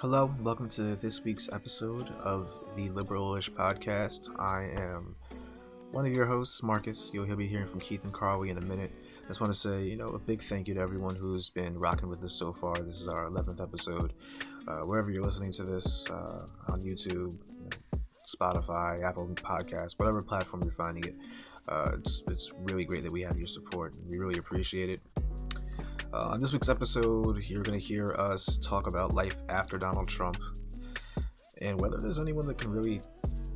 Hello, welcome to this week's episode of the Liberalish podcast. I am one of your hosts, Marcus. You'll be hearing from Keith and Carly in a minute. I just want to say, a big thank you to everyone who's been rocking with us so far. This is our 11th episode. Wherever you're listening to this, on YouTube, Spotify, Apple Podcasts, whatever platform you're finding it, it's really great that we have your support. We really appreciate it. On this week's episode, you're going to hear us talk about life after Donald Trump and whether there's anyone that can really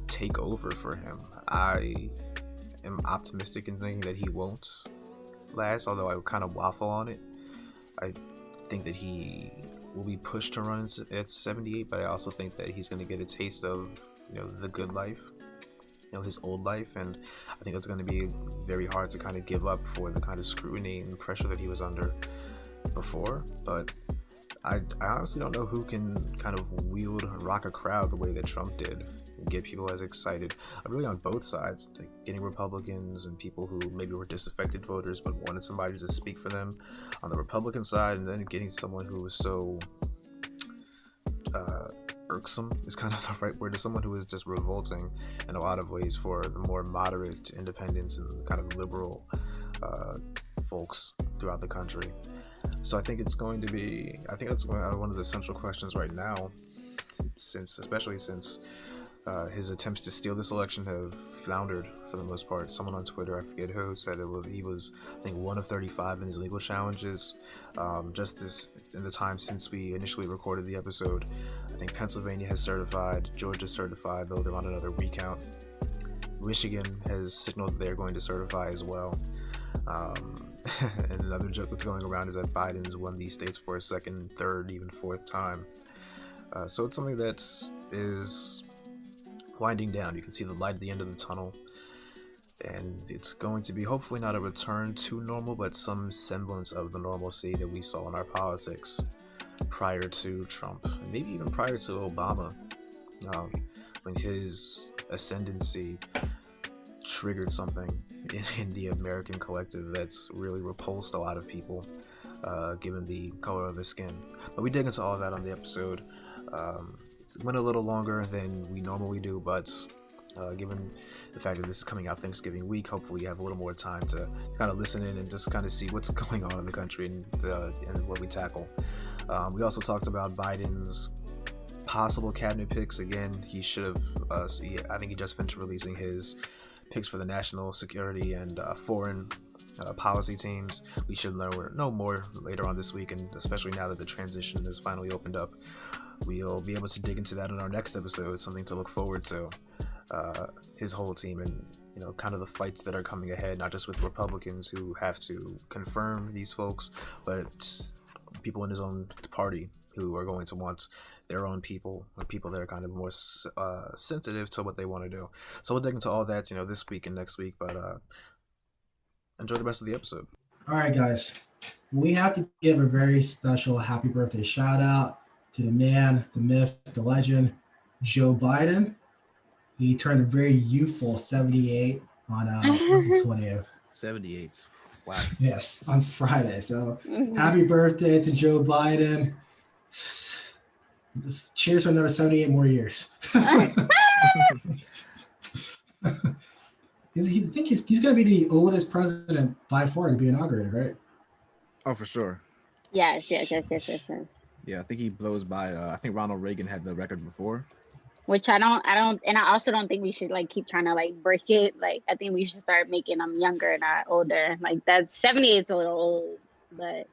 take over for him. I am optimistic in thinking that he won't last, although I kind of waffle on it. I think that he will be pushed to run at 78, but I also think that he's going to get a taste of, the good life, his old life, and I think it's going to be very hard to kind of give up for the kind of scrutiny and pressure that he was under before. But I honestly don't know who can kind of rock a crowd the way that Trump did and get people as excited. Really on both sides, like getting Republicans and people who maybe were disaffected voters but wanted somebody to speak for them on the Republican side, and then getting someone who was so irksome is kind of the right word, to someone who is just revolting in a lot of ways for the more moderate independents and kind of liberal folks throughout the country. So I think that's one of the central questions right now, especially since his attempts to steal this election have floundered for the most part. Someone on Twitter, I forget who, said he was, I think, 1 of 35 in his legal challenges. Just in the time since we initially recorded the episode, I think Pennsylvania has certified, Georgia certified, though they're on another recount. Michigan has signaled that they're going to certify as well. And another joke that's going around is that Biden's won these states for a second, third, even fourth time. So it's something that is winding down. You can see the light at the end of the tunnel, and it's going to be hopefully not a return to normal, but some semblance of the normalcy that we saw in our politics prior to Trump, and maybe even prior to Obama, when his ascendancy triggered something in the American collective that's really repulsed a lot of people, given the color of his skin. But we dig into all of that on the episode. It went a little longer than we normally do, but given the fact that this is coming out Thanksgiving week, hopefully you have a little more time to kind of listen in and just kind of see what's going on in the country and what we tackle. We also talked about Biden's possible cabinet picks. Again, he should have, I think he just finished releasing his picks for the national security and foreign policy teams. We should know more later on this week, and especially now that the transition has finally opened up, we'll be able to dig into that in our next episode. Something to look forward to. His whole team and kind of the fights that are coming ahead, not just with Republicans who have to confirm these folks, but people in his own party who are going to want their own people, or people that are kind of more sensitive to what they want to do. So we'll dig into all that, this week and next week, but enjoy the rest of the episode. All right, guys. We have to give a very special happy birthday shout out to the man, the myth, the legend, Joe Biden. He turned a very youthful 78 on the 20th. 78. Wow. Yes, on Friday. So happy birthday to Joe Biden. Just cheers for another 78 more years. I think he's going to be the oldest president by far to be inaugurated, right? Oh, for sure. Yes. Yeah, I think he blows by. I think Ronald Reagan had the record before. Which I don't, and I also don't think we should keep trying to break it. I think we should start making them younger, not older. That 78 is a little old, but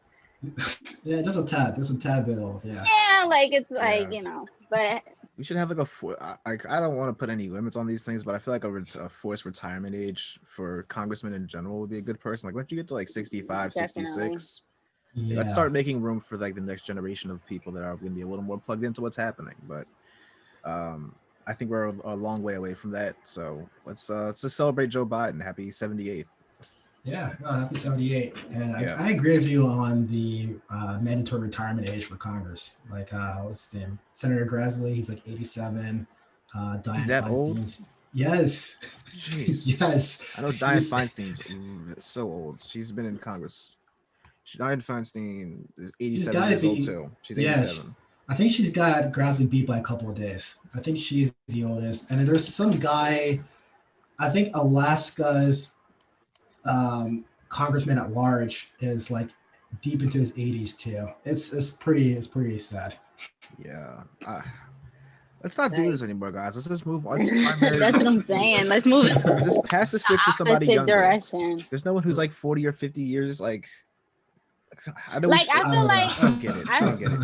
yeah, just a tad bit old. Yeah. Yeah, but we should have I don't want to put any limits on these things, but I feel like a forced retirement age for congressmen in general would be a good person. Once you get to 65, definitely. 66, Yeah. let's start making room for the next generation of people that are going to be a little more plugged into what's happening. But I think we're a long way away from that. So let's just celebrate Joe Biden. Happy 78th. Yeah, happy 78. And I agree with you on the mandatory retirement age for Congress. What's his name? Senator Grassley, he's 87. Dianne Is that Feinstein. old? Yes. Jeez. Yes. I know Dianne Feinstein's so old. She's been in Congress. Dianne Feinstein is 87 years old too. She's 87. I think she's got Grassley beat by a couple of days. I think she's the oldest. And then there's some guy, I think Alaska's congressman at large is like deep into his 80s too. It's pretty sad. Yeah. Let's not do this anymore, guys. Let's just move on. Let's That's what I'm saying. Let's move it just pass the sticks to somebody opposite younger. direction. There's no one who's like 40 or 50 years. Like, I know. Like, I feel like I don't get it. I don't get it.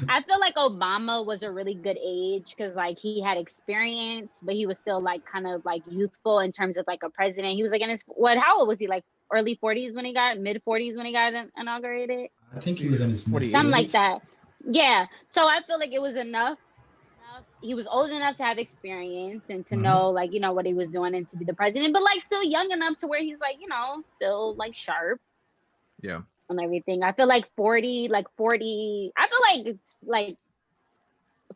I feel like Obama was a really good age because like he had experience, but he was still like kind of like youthful in terms of like a president. He was like in his how old was he? Like early 40s when he got mid 40s when he got inaugurated. I think he was in his 48. Something like that. Yeah. So I feel like it was enough. He was old enough to have experience and to know like, you know, what he was doing and to be the president, but like still young enough to where he's like, you know, still like sharp. Yeah. And everything. I feel like 40, I feel like it's like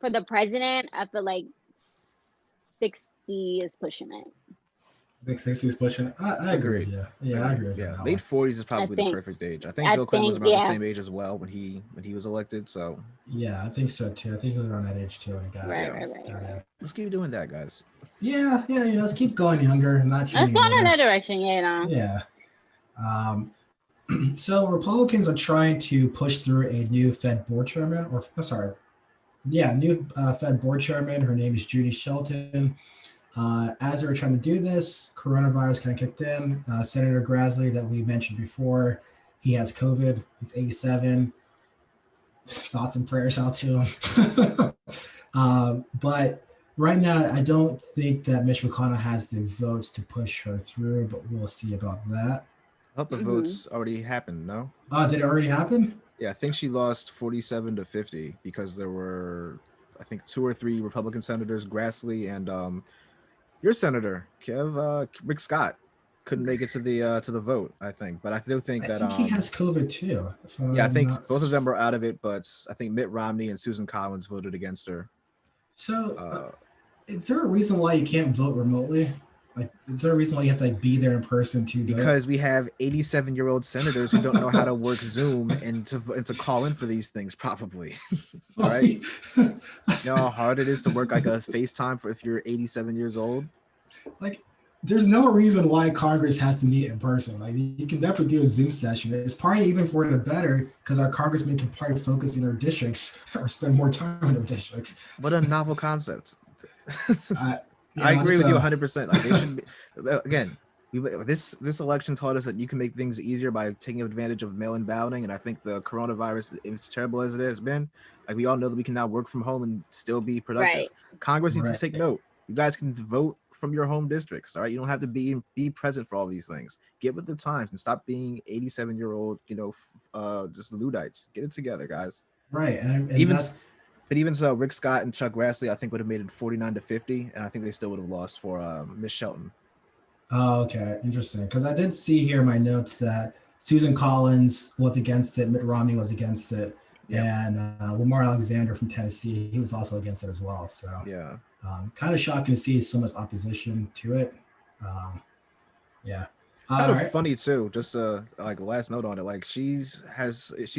for the president, I feel like 60 is pushing it. I think 60 is pushing. I agree. Yeah, I agree. Yeah, late 40s is probably the perfect age. I think Bill Clinton was around the same age as well when he was elected. So yeah, I think so too. I think he was around that age too when he got right. Let's keep doing that, guys. Yeah. Let's keep going younger. Let's go in that direction. Yeah. So Republicans are trying to push through a new Fed board chairman, new Fed board chairman. Her name is Judy Shelton. As they were trying to do this, coronavirus kind of kicked in. Senator Grassley, that we mentioned before, he has COVID. He's 87. Thoughts and prayers out to him. But right now, I don't think that Mitch McConnell has the votes to push her through, but we'll see about that. I thought the votes already happened, no? Did it already happen? Yeah, I think she lost 47 to 50 because there were, I think, 2 or 3 Republican senators, Grassley and your senator, Rick Scott, couldn't make it to the vote, I think. But I still think that he has COVID too. Yeah, I think both of them are out of it, but I think Mitt Romney and Susan Collins voted against her. So, is there a reason why you can't vote remotely? Like, is there a reason why you have to be there in person to vote? Because we have 87-year-old senators who don't know how to work Zoom and to call in for these things, probably. Right? You know how hard it is to work like a FaceTime for if you're 87 years old? Like, there's no reason why Congress has to meet in person. Like, you can definitely do a Zoom session. It's probably even for the better because our congressmen can probably focus in their districts or spend more time in their districts. What a novel concept. I agree with you 100%. Like, they should be, again, this election taught us that you can make things easier by taking advantage of mail-in balloting, and I think the coronavirus, as terrible as it has been, like, we all know that we can now work from home and still be productive. Right. Congress needs to take note. You guys can vote from your home districts, all right? You don't have to be present for all these things. Get with the times and stop being 87-year-old, just Luddites. Get it together, guys. Right, and even so, Rick Scott and Chuck Grassley, I think, would have made it 49 to 50, and I think they still would have lost for Miss Shelton. Oh, okay, interesting. Because I did see here in my notes that Susan Collins was against it, Mitt Romney was against it, and Lamar Alexander from Tennessee, he was also against it as well. So yeah, kind of shocking to see so much opposition to it. Yeah. It's kind of funny too. Just like last note on it, like she's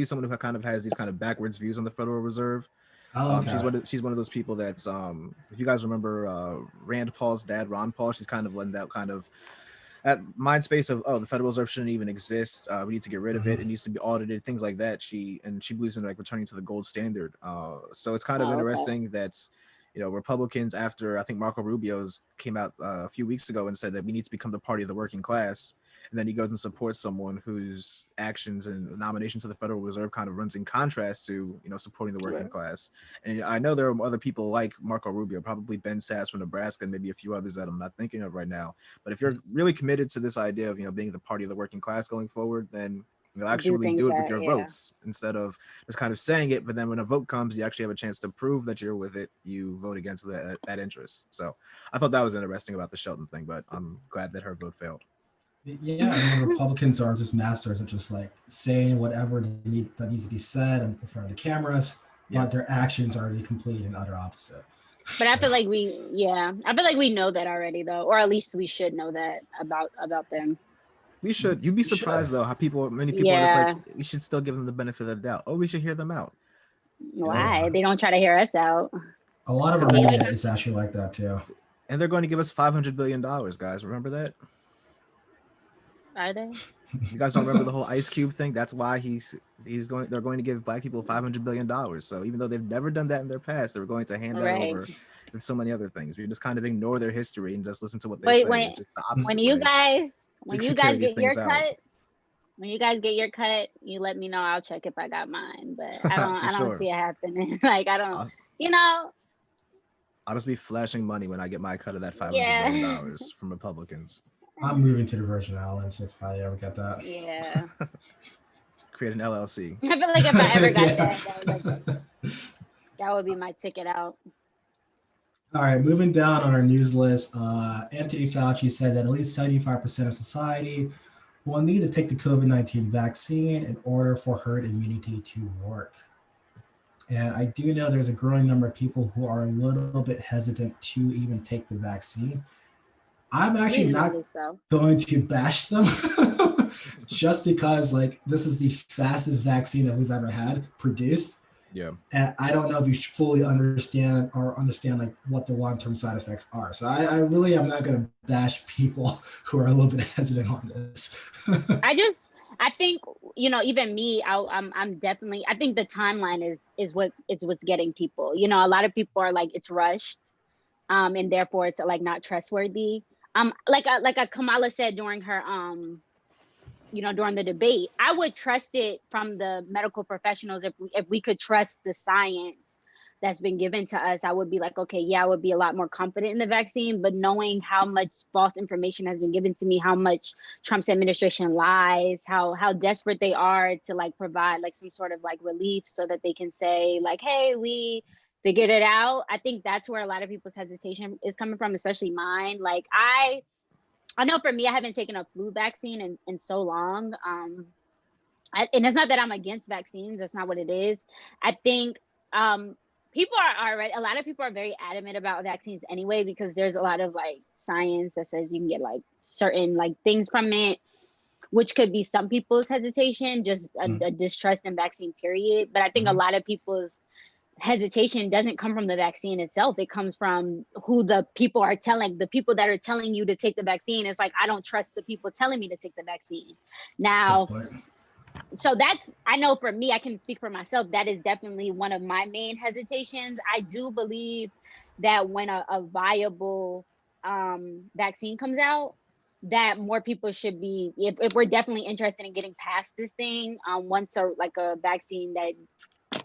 someone who kind of has these kind of backwards views on the Federal Reserve. Okay. She's one of those people that's if you guys remember Rand Paul's dad, Ron Paul, she's kind of led that kind of that mind space of, the Federal Reserve shouldn't even exist. We need to get rid of it. It needs to be audited, things like that. She believes in like returning to the gold standard. So it's kind of interesting that Republicans, after I think Marco Rubio's came out a few weeks ago and said that we need to become the party of the working class. And then he goes and supports someone whose actions and nomination to the Federal Reserve kind of runs in contrast to, supporting the working class. And I know there are other people like Marco Rubio, probably Ben Sass from Nebraska, and maybe a few others that I'm not thinking of right now. But if you're really committed to this idea of, being the party of the working class going forward, then you'll actually do it with your votes instead of just kind of saying it. But then when a vote comes, you actually have a chance to prove that you're with it. You vote against that interest. So I thought that was interesting about the Shelton thing, but I'm glad that her vote failed. Yeah, and Republicans are just masters of just like saying whatever that needs to be said in front of the cameras, but their actions are the complete and utter opposite. But I feel like we know that already, though, or at least we should know that about them. We should. You'd be surprised though how many people are just like, we should still give them the benefit of the doubt. Oh, we should hear them out. Why? Yeah. They don't try to hear us out. A lot of our media is actually like that too. And they're going to give us $500 billion, guys. Remember that? Are they? You guys don't remember the whole Ice Cube thing? That's why they're going to give black people $500 billion. So even though they've never done that in their past, they were going to hand that over with so many other things. We just kind of ignore their history and just listen to what they say. When you guys get your cut, when you guys get your cut, you let me know. I'll check if I got mine. But I don't see it happening. Like I'll just be flashing money when I get my cut of that $500 billion from Republicans. I'm moving to the Virgin Islands if I ever get that. Yeah. Create an LLC. I feel like if I ever got that would be my ticket out. All right, moving down on our news list, Anthony Fauci said that at least 75% of society will need to take the COVID-19 vaccine in order for herd immunity to work. And I do know there's a growing number of people who are a little bit hesitant to even take the vaccine. I'm actually not going to bash them just because this is the fastest vaccine that we've ever had produced. Yeah. And I don't know if you fully understand what the long-term side effects are. So I really am not going to bash people who are a little bit hesitant on this. I think, even me, I'm definitely, I think the timeline is what's getting people, a lot of people are like, it's rushed. And therefore it's not trustworthy. Like Kamala said during her, during the debate, I would trust it from the medical professionals. If we could trust the science that's been given to us, I would be like, okay, yeah, I would be a lot more confident in the vaccine. But knowing how much false information has been given to me, how much Trump's administration lies, how desperate they are to provide some sort of relief so that they can say hey, we figured it out. I think that's where a lot of people's hesitation is coming from, especially mine. I know for me, I haven't taken a flu vaccine in so long. And it's not that I'm against vaccines. That's not what it is. I think people are already, a lot of people are very adamant about vaccines anyway, because there's a lot of science that says you can get certain things from it, which could be some people's hesitation, just a distrust in vaccine period. But I think a lot of people's hesitation doesn't come from the vaccine itself. It comes from who the people that are telling you to take the vaccine. It's I don't trust the people telling me to take the vaccine. Now, so that's, I know for me, I can speak for myself, that is definitely one of my main hesitations. I do believe that when a viable vaccine comes out, that more people should be, if we're definitely interested in getting past this thing, once a vaccine that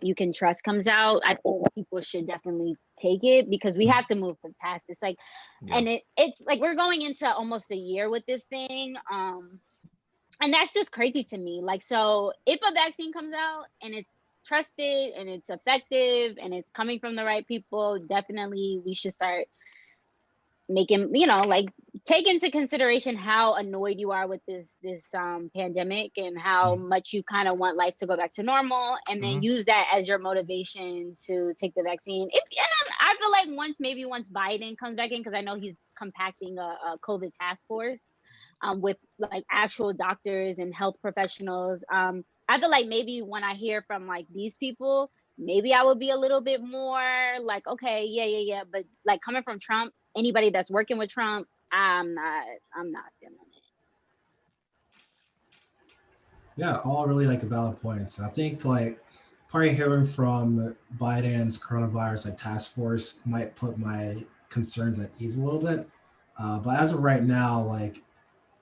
you can trust comes out, I think people should definitely take it, because we have to move past this. And it's we're going into almost a year with this thing. And that's just crazy to me. So if a vaccine comes out and it's trusted and it's effective and it's coming from the right people, definitely we should start making, take into consideration how annoyed you are with this pandemic and how much you kind of want life to go back to normal, and then use that as your motivation to take the vaccine. I feel once Biden comes back in, because I know he's compacting a COVID task force with actual doctors and health professionals. I feel maybe when I hear from these people, maybe I would be a little bit more okay, yeah. But coming from Trump, anybody that's working with Trump, I'm not feeling it. Yeah, all really valid points. I think probably hearing from Biden's coronavirus task force might put my concerns at ease a little bit. But as of right now,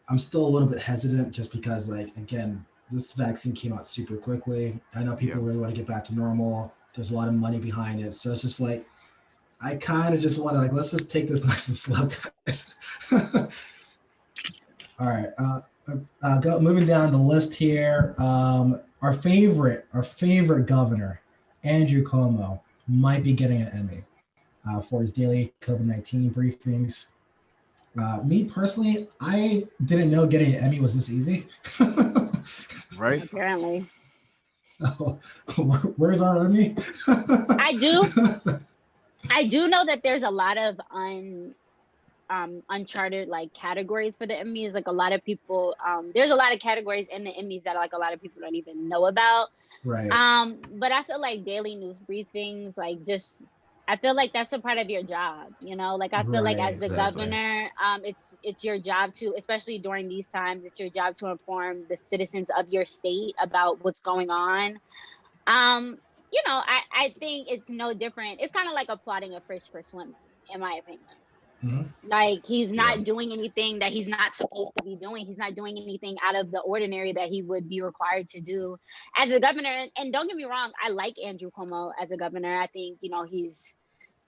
I'm still a little bit hesitant, just because again, this vaccine came out super quickly. I know people really want to get back to normal. There's a lot of money behind it. So it's just I kind of just want to let's just take this nice and slow, guys. All right, moving down the list here. Our favorite governor, Andrew Cuomo, might be getting an Emmy for his daily COVID-19 briefings. Me personally, I didn't know getting an Emmy was this easy. Right? Apparently. So, where's our Emmy? I do know that there's a lot of uncharted like categories for the Emmys. Like a lot of people, there's a lot of categories in the Emmys that like a lot of people don't even know about. Right. But I feel like daily news briefings, like just I feel like that's a part of your job, you know. Like I feel like Right, as the exactly. governor, it's your job to, especially during these times, it's your job to inform the citizens of your state about what's going on. You know, I think it's no different. It's kind of like applauding a fish for swimming, in my opinion. Mhm. Like he's Yeah. not doing anything that he's not supposed to be doing. He's not doing anything out of the ordinary that he would be required to do as a governor. And don't get me wrong, I like Andrew Cuomo as a governor. I think, you know,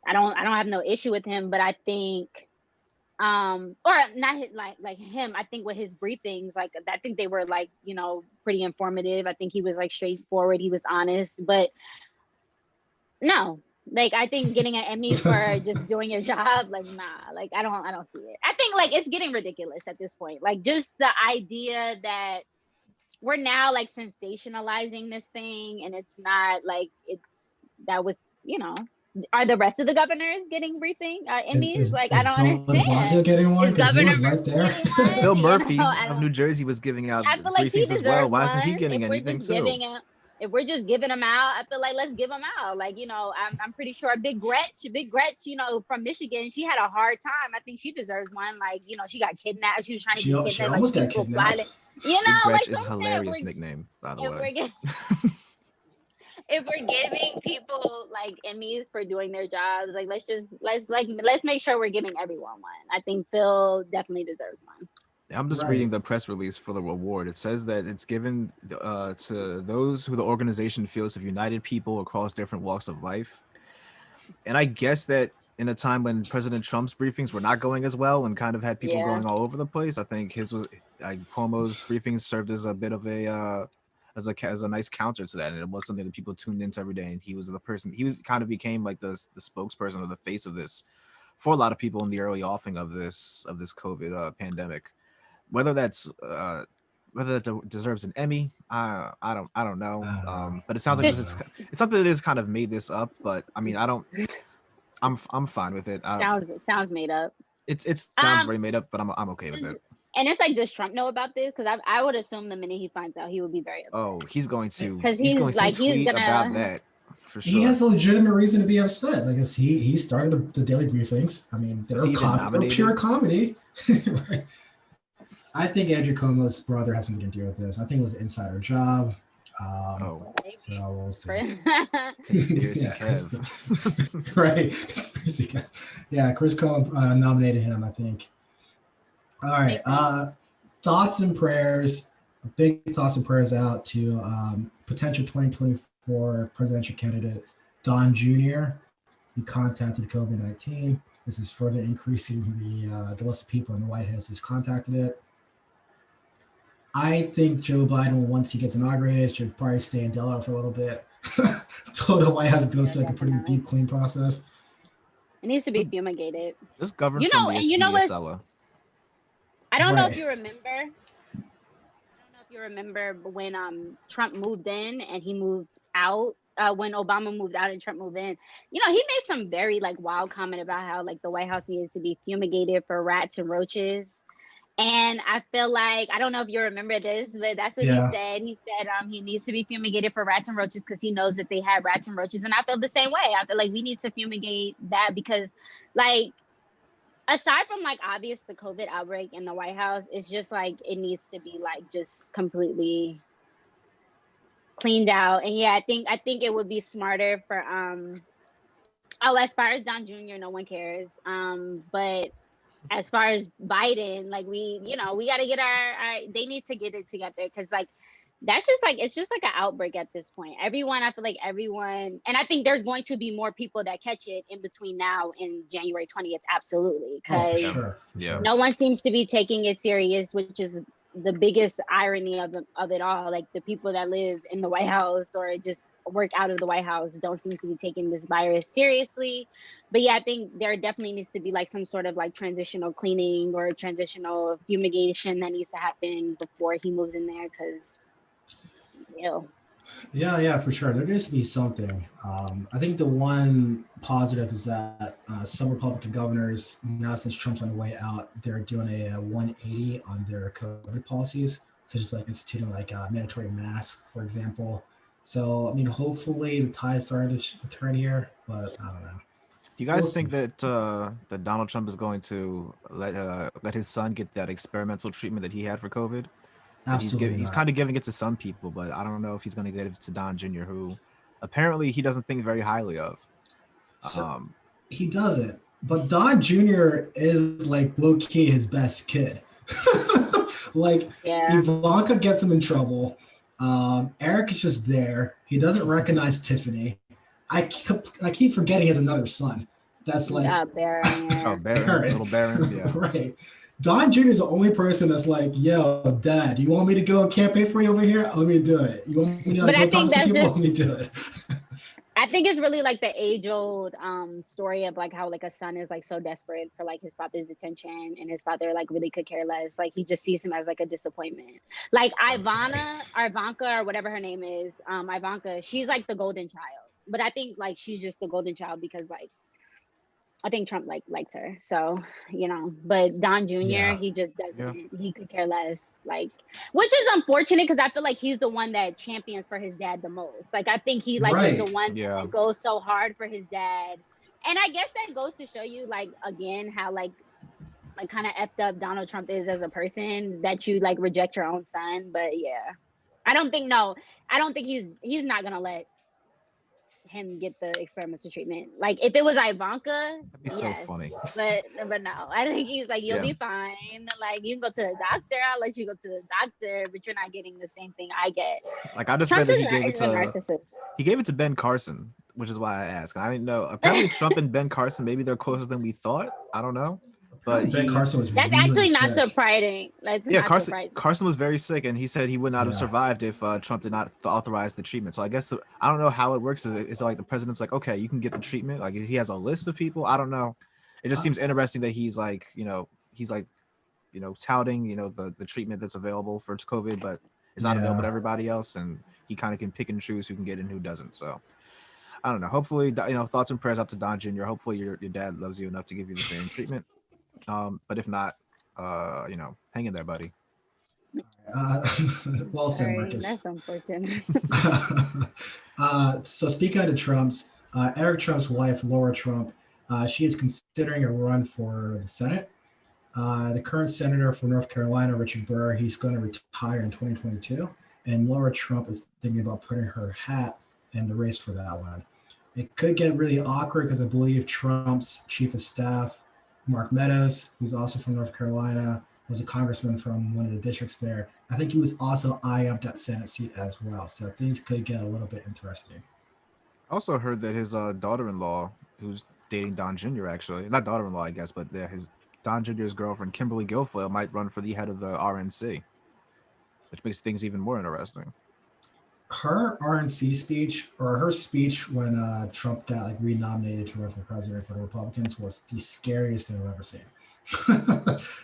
I don't have no issue with him, but I think or not his, like him, I think with his briefings, like I think they were like, you know, pretty informative. I think he was like straightforward, he was honest, but no, like I think getting an Emmy for just doing your job, like nah, like I don't see it. I think like it's getting ridiculous at this point. Like just the idea that we're now like sensationalizing this thing, and it's not like it's that was, you know. Are the rest of the governors getting briefing Emmys? Like I don't Bill de Blasio understand. getting one? Is Because he Governor was right there. Murphy getting one? Bill You Murphy know, I of don't. New Jersey was giving out I feel like he briefings as well. deserves Why isn't he one. getting If we're anything just too? giving him, if we're just giving them out, I feel like let's give them out. Like, you know, I'm pretty sure Big Gretch, you know, from Michigan, she had a hard time. I think she deserves one. Like, you know, she got kidnapped. She was trying to get She kidnapped. Like almost got people kidnapped. flying. You Big know, like Gretch so is a I'm saying hilarious nickname, by the if way. if we're giving people like Emmys for doing their jobs, like let's make sure we're giving everyone one. I think Phil definitely deserves one. I'm just Right. reading the press release for the award. It says that it's given to those who the organization feels have united people across different walks of life. And I guess that in a time when President Trump's briefings were not going as well and kind of had people Yeah. going all over the place, I think his was Cuomo's briefings served as a bit of a as a nice counter to that, and it was something that people tuned into every day. And he was the person. He was kind of became like the spokesperson or the face of this for a lot of people in the early offing of this COVID pandemic. Whether that's whether that deserves an Emmy, I don't know. But it sounds like it's something that is kind of made this up. But I mean, I'm fine with it. Sounds made up. It sounds very made up, but I'm okay with it. And it's like, does Trump know about this? Because I would assume the minute he finds out, he would be very upset. Oh, he's going to he's tweet gonna about that for sure. He has a legitimate reason to be upset. Like he started the daily briefings. I mean, they're pure comedy. Right. I think Andrew Cuomo's brother has something to do with this. I think it was an insider job. So we'll see. Conspiracy Kev. Right. Conspiracy Kev. Yeah, Chris Cuomo nominated him, I think. All right. Thoughts and prayers. Big thoughts and prayers out to potential 2024 presidential candidate Don Jr. He contacted COVID-19. This is further increasing the list of people in the White House who's contacted it. I think Joe Biden, once he gets inaugurated, should probably stay in Delaware for a little bit until the White House goes through like a pretty deep clean process. It needs to be fumigated. Just govern from the cellar. I don't know if you remember. When Trump moved in and he moved out. When Obama moved out and Trump moved in, you know, he made some very like wild comment about how like the White House needed to be fumigated for rats and roaches. And I feel like, I don't know if you remember this, but that's what he said. He said he needs to be fumigated for rats and roaches because he knows that they have rats and roaches. And I feel the same way. I feel like we need to fumigate that because, like, aside from like obvious the COVID outbreak in the White House, it's just like it needs to be like just completely cleaned out. And yeah, I think it would be smarter for as far as Don Jr., no one cares. But as far as Biden, like we got to get our they need to get it together because like that's just like it's just like an outbreak at this point. I feel like everyone, and I think there's going to be more people that catch it in between now and January 20th, absolutely, because no one seems to be taking it serious, which is the biggest irony of it all. Like the people that live in the White House or just work out of the White House don't seem to be taking this virus seriously. But yeah, I think there definitely needs to be like some sort of like transitional cleaning or transitional fumigation that needs to happen before he moves in there because Yeah, for sure. There needs to be something. I think the one positive is that some Republican governors, now since Trump's on the way out, they're doing a 180 on their COVID policies, such as like instituting like mandatory masks, for example. So, I mean, hopefully the tide is starting to turn here, but I don't know. Do you guys think that that Donald Trump is going to let his son get that experimental treatment that he had for COVID? That Absolutely he's not. kind of giving it to some people, but I don't know if he's going to give it to Don Jr., who apparently he doesn't think very highly of. So he doesn't, but Don Jr. is like low key his best kid. Like Yeah. Ivanka gets him in trouble. Eric is just there. He doesn't recognize Tiffany. I keep forgetting he has another son. That's like Baron, yeah. Oh, Baron, little Baron, yeah. Right. Don Jr. is the only person that's like, yo, Dad, you want me to go campaign for you over here? Let me do it. You want me to But go I talk to think some that's people? just Let me do it. I think it's really like the age-old story of like how like a son is like so desperate for like his father's attention, and his father like really could care less. Like he just sees him as like a disappointment. Like Ivanka or whatever her name is, Ivanka, she's like the golden child. But I think like she's just the golden child because like I think Trump likes her. So, but Don Jr., Yeah. he just Yeah. doesn't, he could care less. Like, which is unfortunate because I feel like he's the one that champions for his dad the most. Like, I think he like is the Right. one Yeah. that goes so hard for his dad. And I guess that goes to show you like again how like kind of effed up Donald Trump is as a person, that you like reject your own son. But yeah. I don't think he's not gonna let him get the experimental treatment. Like if it was Ivanka, That'd be so yes, funny. but no. I think he's like, you'll Yeah. be fine. Like you can go to the doctor. I'll let you go to the doctor, but you're not getting the same thing I get. Like I just read Trump's that is a narcissist. he gave it to Ben Carson, which is why I asked. I didn't know. Apparently, Trump and Ben Carson, maybe they're closer than we thought. I don't know, but Ben Carson was That's really actually not sick. surprising. That's yeah, not surprising. Carson was very sick, and he said he would not have Yeah. survived if Trump did not authorize the treatment. So I guess I don't know how it works. It's like the president's like, okay, you can get the treatment. Like he has a list of people. I don't know. It just seems interesting that he's like, touting, the treatment that's available for COVID, but it's not available to everybody else, and he kind of can pick and choose who can get it and who doesn't. So I don't know. Hopefully, thoughts and prayers up to Don Jr. Hopefully your dad loves you enough to give you the same treatment. But if not, hang in there, buddy. Well said, Sorry, Marcus. that's unfortunate. So speaking of the Trumps, Eric Trump's wife, Laura Trump, she is considering a run for the Senate. The current senator for North Carolina, Richard Burr, he's going to retire in 2022. And Laura Trump is thinking about putting her hat in the race for that one. It could get really awkward because I believe Trump's chief of staff, Mark Meadows, who's also from North Carolina, was a congressman from one of the districts there. I think he was also eyeing up that Senate seat as well. So things could get a little bit interesting. I also heard that his daughter-in-law, who's dating Don Jr., actually, not daughter-in-law, I guess, but his Don Jr.'s girlfriend, Kimberly Guilfoyle, might run for the head of the RNC, which makes things even more interesting. Her RNC speech, or her speech when Trump got like renominated to run for president for the Republicans, was the scariest thing I've ever seen.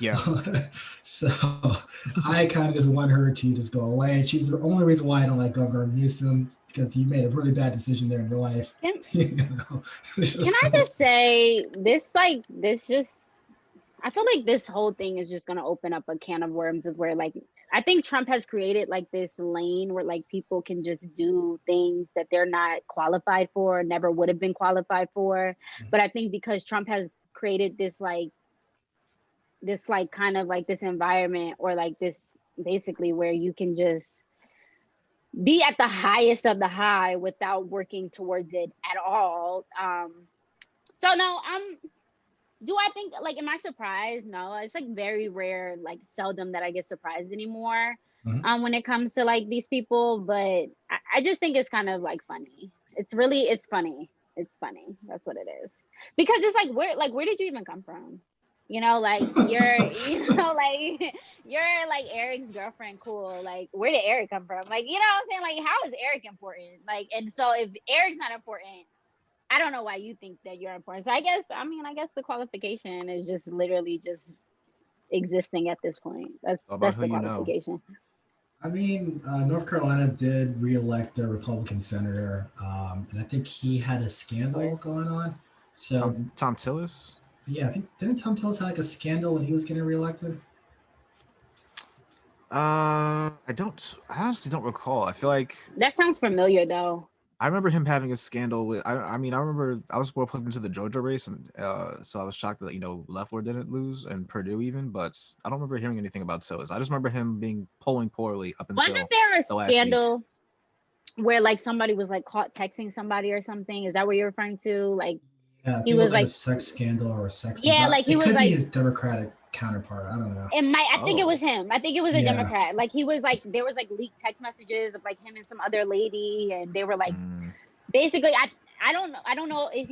Yeah. So I kind of just want her to just go away. She's the only reason why I don't like Governor Newsom, because he made a really bad decision there in your life. Can I just say this? I feel like this whole thing is just going to open up a can of worms of where like I think Trump has created like this lane where like people can just do things that they're not qualified for, never would have been qualified for. But I think because Trump has created this kind of like this environment, or like this basically where you can just be at the highest of the high without working towards it at all. So no, do I think like, am I surprised? No, it's like very rare, like seldom that I get surprised anymore. When it comes to like these people, but I just think it's kind of like funny. It's funny. It's funny. That's what it is. Because it's like, where did you even come from? Like you're like Eric's girlfriend, cool. Like, where did Eric come from? Like, you know what I'm saying? Like, how is Eric important? Like, and so if Eric's not important, I don't know why you think that you're important. So I guess the qualification is just literally just existing at this point. That's the qualification. I mean, North Carolina did reelect the Republican senator, and I think he had a scandal going on. So, Tom Tillis. yeah, I think didn't Tom Tillis have like a scandal when he was getting reelected? I honestly don't recall. I feel like That sounds familiar though. I remember him having a scandal with. I mean, I remember I was more plugged into the Georgia race, and so I was shocked that Leffler didn't lose and Purdue even, but I don't remember hearing anything about Tillis. I just remember him being polling poorly up until Wasn't there a the last week. scandal where like somebody was like caught texting somebody or something? Is that what you're referring to? Like Yeah, he was like a sex scandal or a sex. Yeah, like he it was could like be his Democratic counterpart. I don't know. I think it Oh. was him. I think it was a Yeah. Democrat. Like he was like there was like leaked text messages of like him and some other lady, and they were like basically I don't know if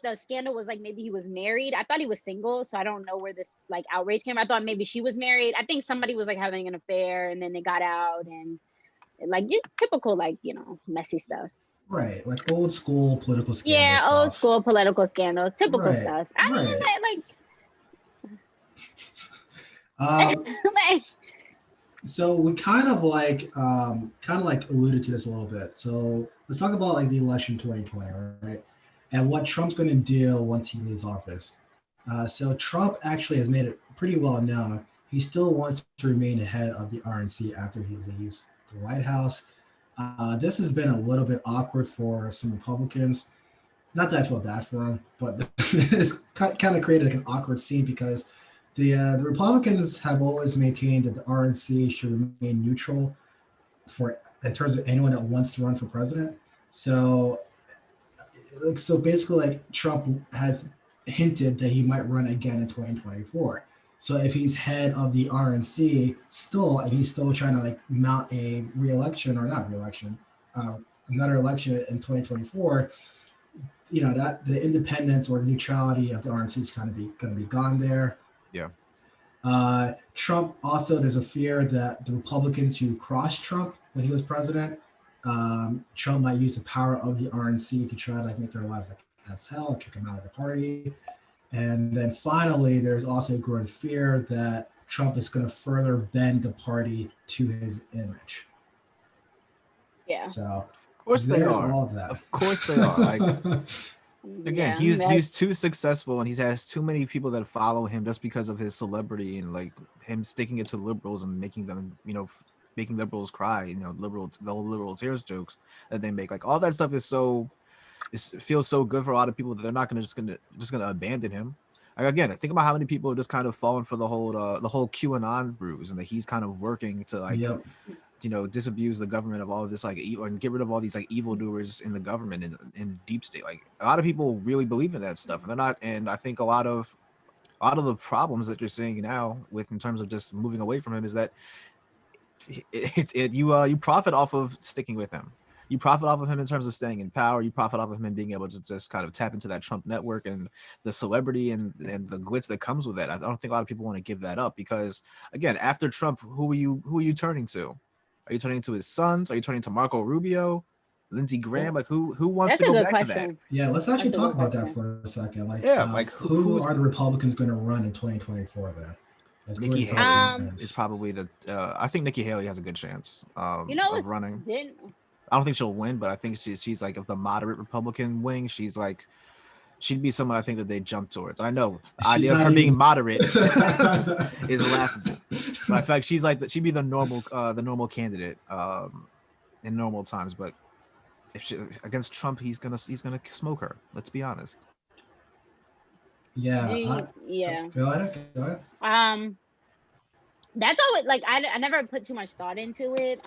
the scandal was like maybe he was married. I thought he was single, so I don't know where this like outrage came. I thought maybe she was married. I think somebody was like having an affair and then they got out, and like typical like messy stuff. Right, like old school political scandal. Yeah, stuff. old school political scandal, typical stuff. I don't know, like So we kind of like alluded to this a little bit. So let's talk about like the election 2020, right? And what Trump's going to do once he leaves office. So Trump actually has made it pretty well known he still wants to remain ahead of the RNC after he leaves the White House. This has been a little bit awkward for some Republicans. Not that I feel bad for him, but it's kind of created like an awkward scene because the Republicans have always maintained that the RNC should remain neutral in terms of anyone that wants to run for president. So basically, like Trump has hinted that he might run again in 2024. So if he's head of the RNC still, and he's still trying to like mount a another election in 2024, that the independence or neutrality of the RNC is going to be gone there. Yeah. Trump also, there's a fear that the Republicans who crossed Trump when he was president, Trump might use the power of the RNC to try to like make their lives like as hell, kick him out of the party. And then finally, there's also a growing fear that Trump is going to further bend the party to his image. Yeah. So of course they are. All of that. Of course they are. Like again, he's too successful, and he has too many people that follow him just because of his celebrity and like him sticking it to liberals and making them, making liberals cry. The liberal tears jokes that they make. Like all that stuff feels so good for a lot of people that they're not just gonna abandon him. Like again, think about how many people have just kind of fallen for the whole QAnon bruise, and that he's kind of working to like disabuse the government of all of this like evil and get rid of all these like evildoers in the government and in deep state. Like a lot of people really believe in that stuff, and they're not. And I think a lot of the problems that you're seeing now in terms of just moving away from him is that you profit off of sticking with him. You profit off of him in terms of staying in power. You profit off of him being able to just kind of tap into that Trump network and the celebrity and the glitz that comes with that. I don't think a lot of people want to give that up because, again, after Trump, who are you turning to? Are you turning to his sons? Are you turning to Marco Rubio, Lindsey Graham? Like who wants to go back to that? Yeah, let's actually talk about that for a second. Like, who are the Republicans going to run in 2024 then? Nikki Haley is probably I think Nikki Haley has a good chance of running. I don't think she'll win, but I think she's like of the moderate Republican wing. She'd be someone I think that they jump towards. I know the idea of her being moderate is laughable, but in fact she'd be the normal candidate in normal times. But if against Trump, he's gonna smoke her. Let's be honest. Yeah. Go ahead. That's always like I never put too much thought into it.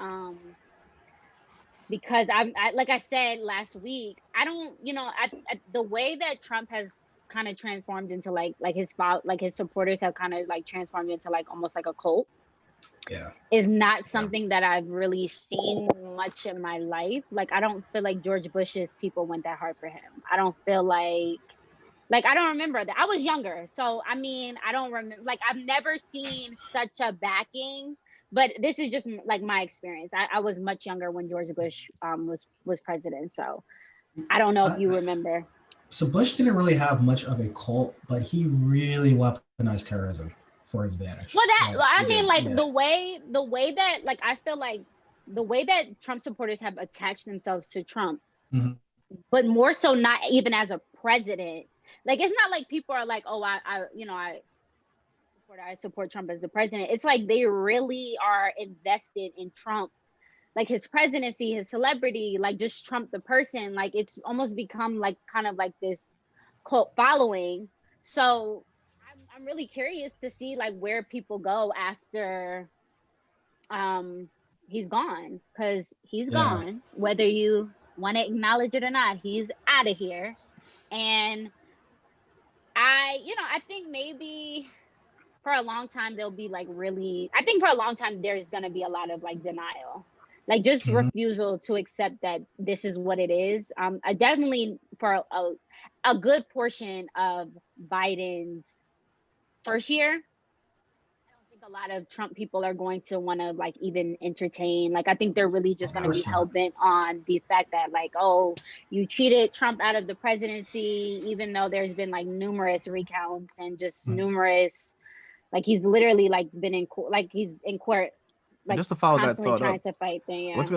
Because I like I said last week, I don't, the way that Trump has kind of transformed into like his supporters have kind of like transformed into like almost like a cult. Yeah. Is not something that I've really seen much in my life. Like I don't feel like George Bush's people went that hard for him. I don't feel like I don't remember that. I was younger, so I mean I don't remember. Like I've never seen such a backing. But this is just like my experience. I was much younger when George Bush was president, so I don't know if you remember. So Bush didn't really have much of a cult, but he really weaponized terrorism for his advantage. Well, I mean, like yeah. the way that, like, I feel like the way that Trump supporters have attached themselves to Trump, mm-hmm. but more so not even as a president. Like, it's not like people are like, oh, I support Trump as the president. It's like they really are invested in Trump, like his presidency, his celebrity, like just Trump the person. Like, it's almost become like kind of like this cult following. So I'm really curious to see like where people go after he's gone, because he's gone, whether you want to acknowledge it or not. He's out of here. And I think maybe for a long time there'll be like I think for a long time there's going to be a lot of like denial, like just refusal to accept that this is what it is. I definitely, for a good portion of Biden's first year, I don't think a lot of Trump people are going to want to like even entertain. Like, I think they're really just going to be hell-bent on the fact that like, oh, you cheated Trump out of the presidency, even though there's been like numerous recounts and just numerous, like, he's literally like been in court, like he's in court, like, and just to follow that thought trying up, to fight thing. Yeah. What's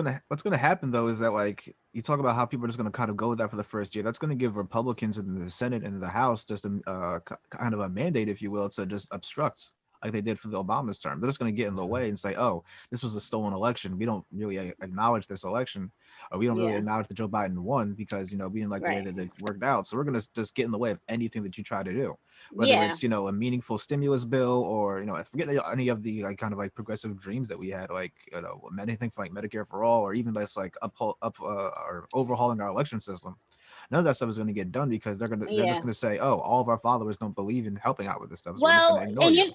gonna happen though is that, like, you talk about how people are just gonna kind of go with that for the first year. That's gonna give Republicans in the Senate and the House just a kind of a mandate, if you will, to just obstruct, like they did for the Obama's term. They're just going to get in the way and say, oh, this was a stolen election. We don't really acknowledge this election, or we don't really acknowledge that Joe Biden won because, we didn't like the way that it worked out. So we're going to just get in the way of anything that you try to do, whether it's, a meaningful stimulus bill, or, forget any of the like kind of like progressive dreams that we had, like, anything for like Medicare for all, or even just like or overhauling our election system. None of that stuff is going to get done because they're just going to say, oh, all of our followers don't believe in helping out with this stuff. So we're just going to ignore you.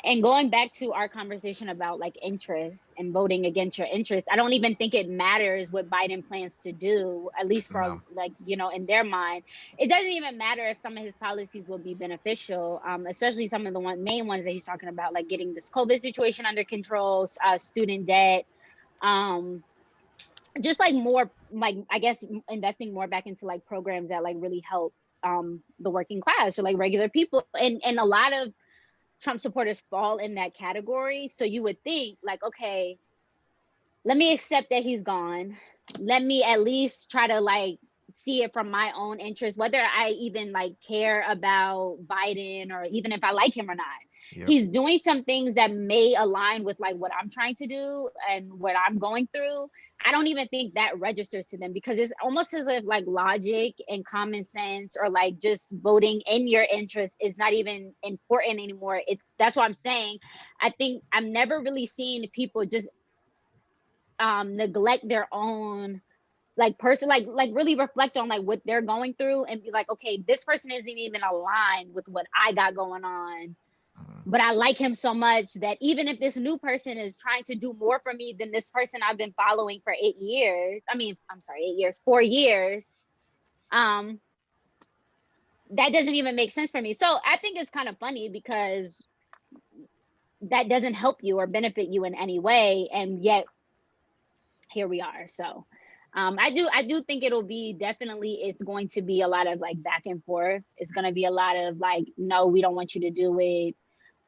And going back to our conversation about like interest and voting against your interest, I don't even think it matters what Biden plans to do, at least for like, in their mind. It doesn't even matter if some of his policies will be beneficial, especially some of the main ones that he's talking about, like getting this COVID situation under control, student debt, just like more, like, I guess investing more back into like programs that like really help the working class or like regular people. And a lot of Trump supporters fall in that category. So you would think like, okay, let me accept that he's gone. Let me at least try to like see it from my own interest, whether I even like care about Biden or even if I like him or not. Yep. He's doing some things that may align with like what I'm trying to do and what I'm going through. I don't even think that registers to them, because it's almost as if like logic and common sense or like just voting in your interest is not even important anymore. That's what I'm saying. I think I've never really seen people just neglect their own like person, like really reflect on like what they're going through and be like, okay, this person isn't even aligned with what I got going on. But I like him so much that even if this new person is trying to do more for me than this person I've been following for 8 years, 4 years, that doesn't even make sense for me. So I think it's kind of funny because that doesn't help you or benefit you in any way. And yet here we are. So I do think it's going to be a lot of like back and forth. It's going to be a lot of like, no, we don't want you to do it.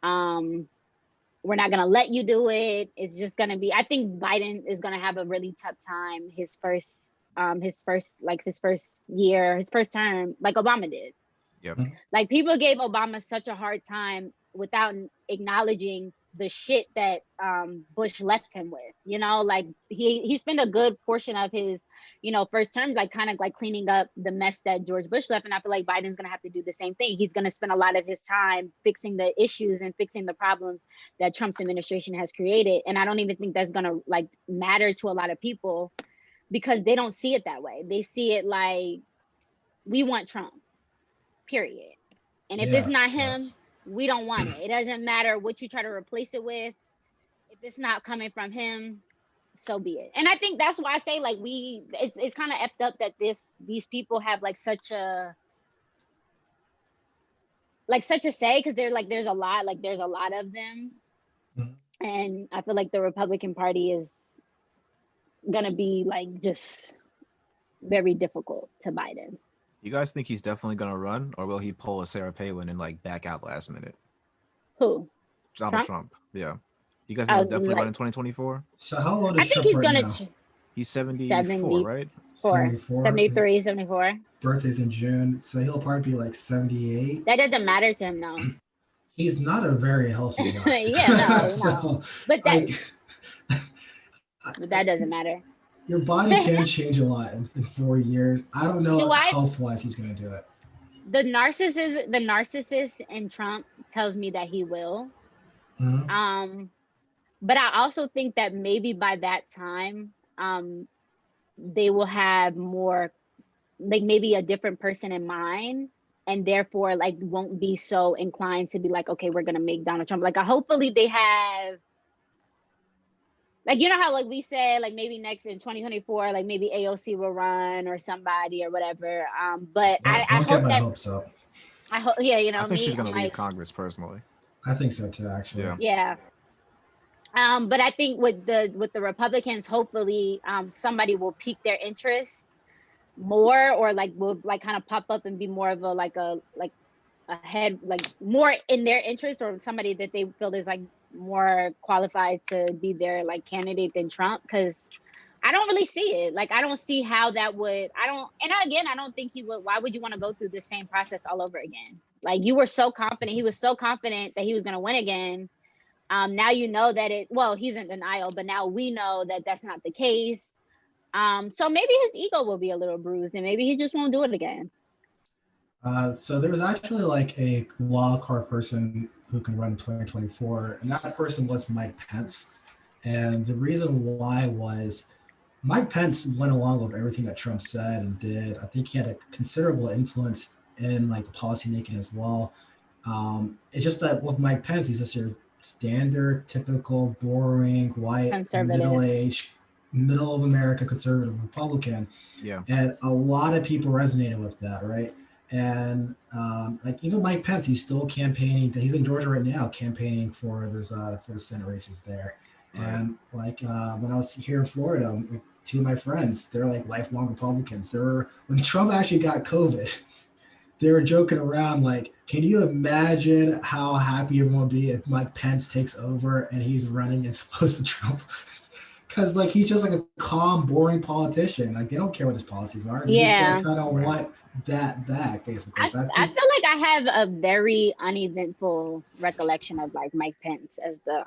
We're not going to let you do it. It's just going to be, I think Biden is going to have a really tough time his first year, his first term, like Obama did. Yep. Like, people gave Obama such a hard time without acknowledging the shit that Bush left him with, like he spent a good portion of his, first term, like kind of like cleaning up the mess that George Bush left. And I feel like Biden's going to have to do the same thing. He's going to spend a lot of his time fixing the issues and fixing the problems that Trump's administration has created. And I don't even think that's going to like matter to a lot of people, because they don't see it that way. They see it like, we want Trump, period. And if it's not him, we don't want it. It doesn't matter what you try to replace it with. If it's not coming from him, so be it. And I think that's why I say like it's kind of effed up that these people have like such a say, because they're like there's a lot of them. Mm-hmm. And I feel like the Republican Party is gonna be like just very difficult to Biden. You guys think he's definitely gonna run, or will he pull a Sarah Palin and like back out last minute? Who? Donald Trump. Yeah. You guys think he'll definitely run in 2024? So how old is I think Trump he's right gonna. now? He's 74, right? 74. 73, 74. Birthday's in June, so he'll probably be like 78. That doesn't matter to him, no. He's not a very healthy guy. Yeah, no, so, no. But that doesn't matter. Your body can change a lot in 4 years. I don't know health-wise he's going to do it. The narcissist in Trump tells me that he will. Mm-hmm. But I also think that maybe by that time, they will have more, like maybe a different person in mind, and therefore like won't be so inclined to be like, okay, we're gonna make Donald Trump. Like hopefully they have, like, you know how like we said, like maybe next in 2024, like maybe AOC will run or somebody or whatever. But I hope that. Hopes up. I hope, yeah, you know. I think she's gonna leave Congress personally. I think so too, actually. Yeah. But I think with the Republicans, hopefully somebody will pique their interest more, or like will like kind of pop up and be more of a head, like more in their interest, or somebody that they feel is like more qualified to be their like candidate than Trump. Because I don't really see it. Like I don't see how that would. I don't think he would. Why would you want to go through the same process all over again? Like you were so confident. He was so confident that he was going to win again. Now you know that he's in denial, but now we know that that's not the case. So maybe his ego will be a little bruised, and maybe he just won't do it again. So there was actually like a wild card person who can run in 2024, and that person was Mike Pence. And the reason why was Mike Pence went along with everything that Trump said and did. I think he had a considerable influence in like the policy making as well. It's just that with Mike Pence, he's just your standard, typical, boring, white, middle-aged, middle of America conservative Republican. Yeah. And a lot of people resonated with that, right? And like even Mike Pence, he's still campaigning. He's in Georgia right now, campaigning for the Senate races there. Right. And like when I was here in Florida, two of my friends, they're like lifelong Republicans. When Trump actually got COVID, they were joking around like, can you imagine how happy everyone would be if Mike Pence takes over and he's running as opposed to Trump? Because like he's just like a calm, boring politician. Like they don't care what his policies are. They just kind of want that back, basically. I feel like I have a very uneventful recollection of like Mike Pence as the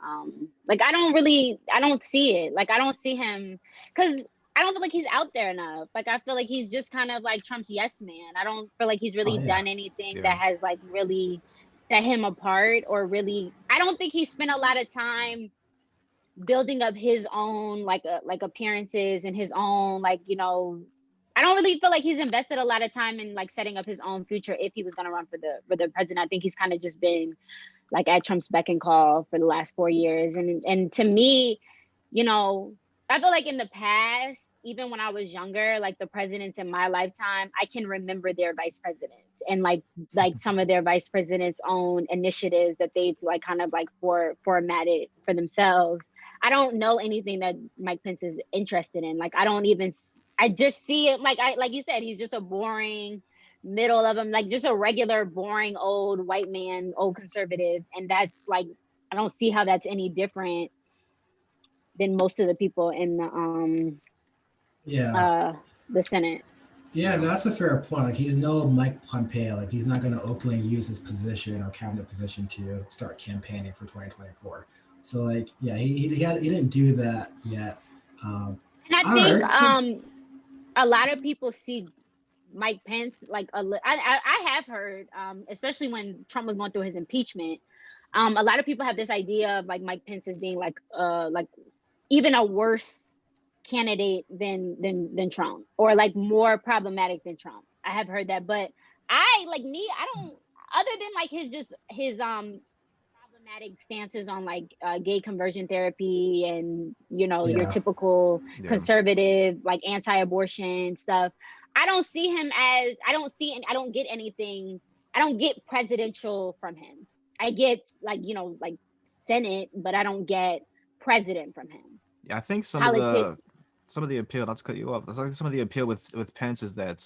like I don't see it. Like I don't see him because I don't feel like he's out there enough. Like I feel like he's just kind of like Trump's yes man. I don't feel like he's really done anything that has like really set him apart, or really. I don't think he spent a lot of time building up his own like appearances and his own like, you know. I don't really feel like he's invested a lot of time in like setting up his own future if he was going to run for the president. I think he's kind of just been like at Trump's beck and call for the last 4 years. And to me, you know, I feel like in the past, even when I was younger, like the presidents in my lifetime, I can remember their vice presidents and like some of their vice presidents' own initiatives that they've like kind of like formatted for themselves. I don't know anything that Mike Pence is interested in. Like I just see it like you said, he's just a boring middle of him, like just a regular boring old white man, old conservative, and that's like I don't see how that's any different than most of the people in the Senate. Yeah, that's a fair point. Like he's no Mike Pompeo. Like he's not going to openly use his position or cabinet position to start campaigning for 2024. So like, yeah, he didn't do that yet. And I think a lot of people see Mike Pence like I have heard, especially when Trump was going through his impeachment, a lot of people have this idea of like Mike Pence as being like even a worse candidate than Trump, or like more problematic than Trump. I have heard that, but I don't, other than like his problematic stances on like gay conversion therapy and your typical conservative like anti-abortion stuff. I don't see him as I don't get presidential from him. I get like Senate, but I don't get president from him. Yeah, I think some of the appeal, not to cut you off, I think some of the appeal with Pence is that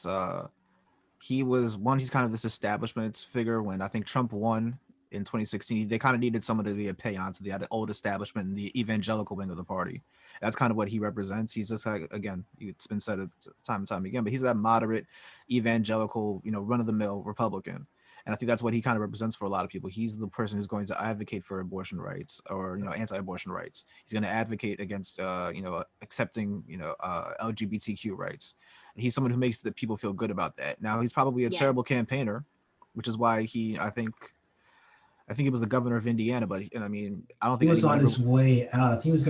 he's kind of this establishment figure. When I think Trump won in 2016. They kind of needed someone to be a payon to the old establishment and the evangelical wing of the party. That's kind of what he represents. He's just like, again, it's been said time and time again, but he's that moderate evangelical, run-of-the-mill Republican. And I think that's what he kind of represents for a lot of people. He's the person who's going to advocate for abortion rights or, anti-abortion rights. He's going to advocate against, accepting, LGBTQ rights. And he's someone who makes the people feel good about that. Now, he's probably a terrible campaigner, which is why I think he was the governor of Indiana, but I don't think he was on his way out. I think he was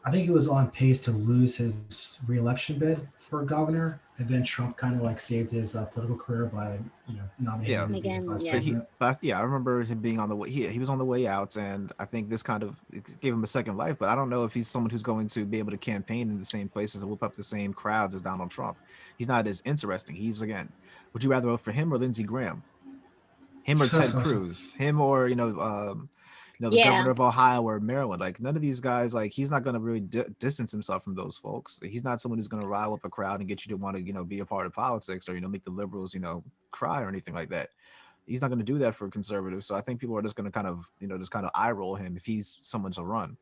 I think he was on pace to lose his re-election bid for governor, and then Trump kind of saved his political career by nominating him as vice president. I remember him being on the way. He was on the way out, and I think this kind of gave him a second life. But I don't know if he's someone who's going to be able to campaign in the same places and whip up the same crowds as Donald Trump. He's not as interesting. Would you rather vote for him or Lindsey Graham? Him or Ted Cruz, him or the governor of Ohio or Maryland. None of these guys, he's not going to really distance himself from those folks. He's not someone who's going to rile up a crowd and get you to want to be a part of politics or make the liberals cry or anything like that. He's not going to do that for conservatives. So I think people are just going to kind of eye roll him if he's someone to run,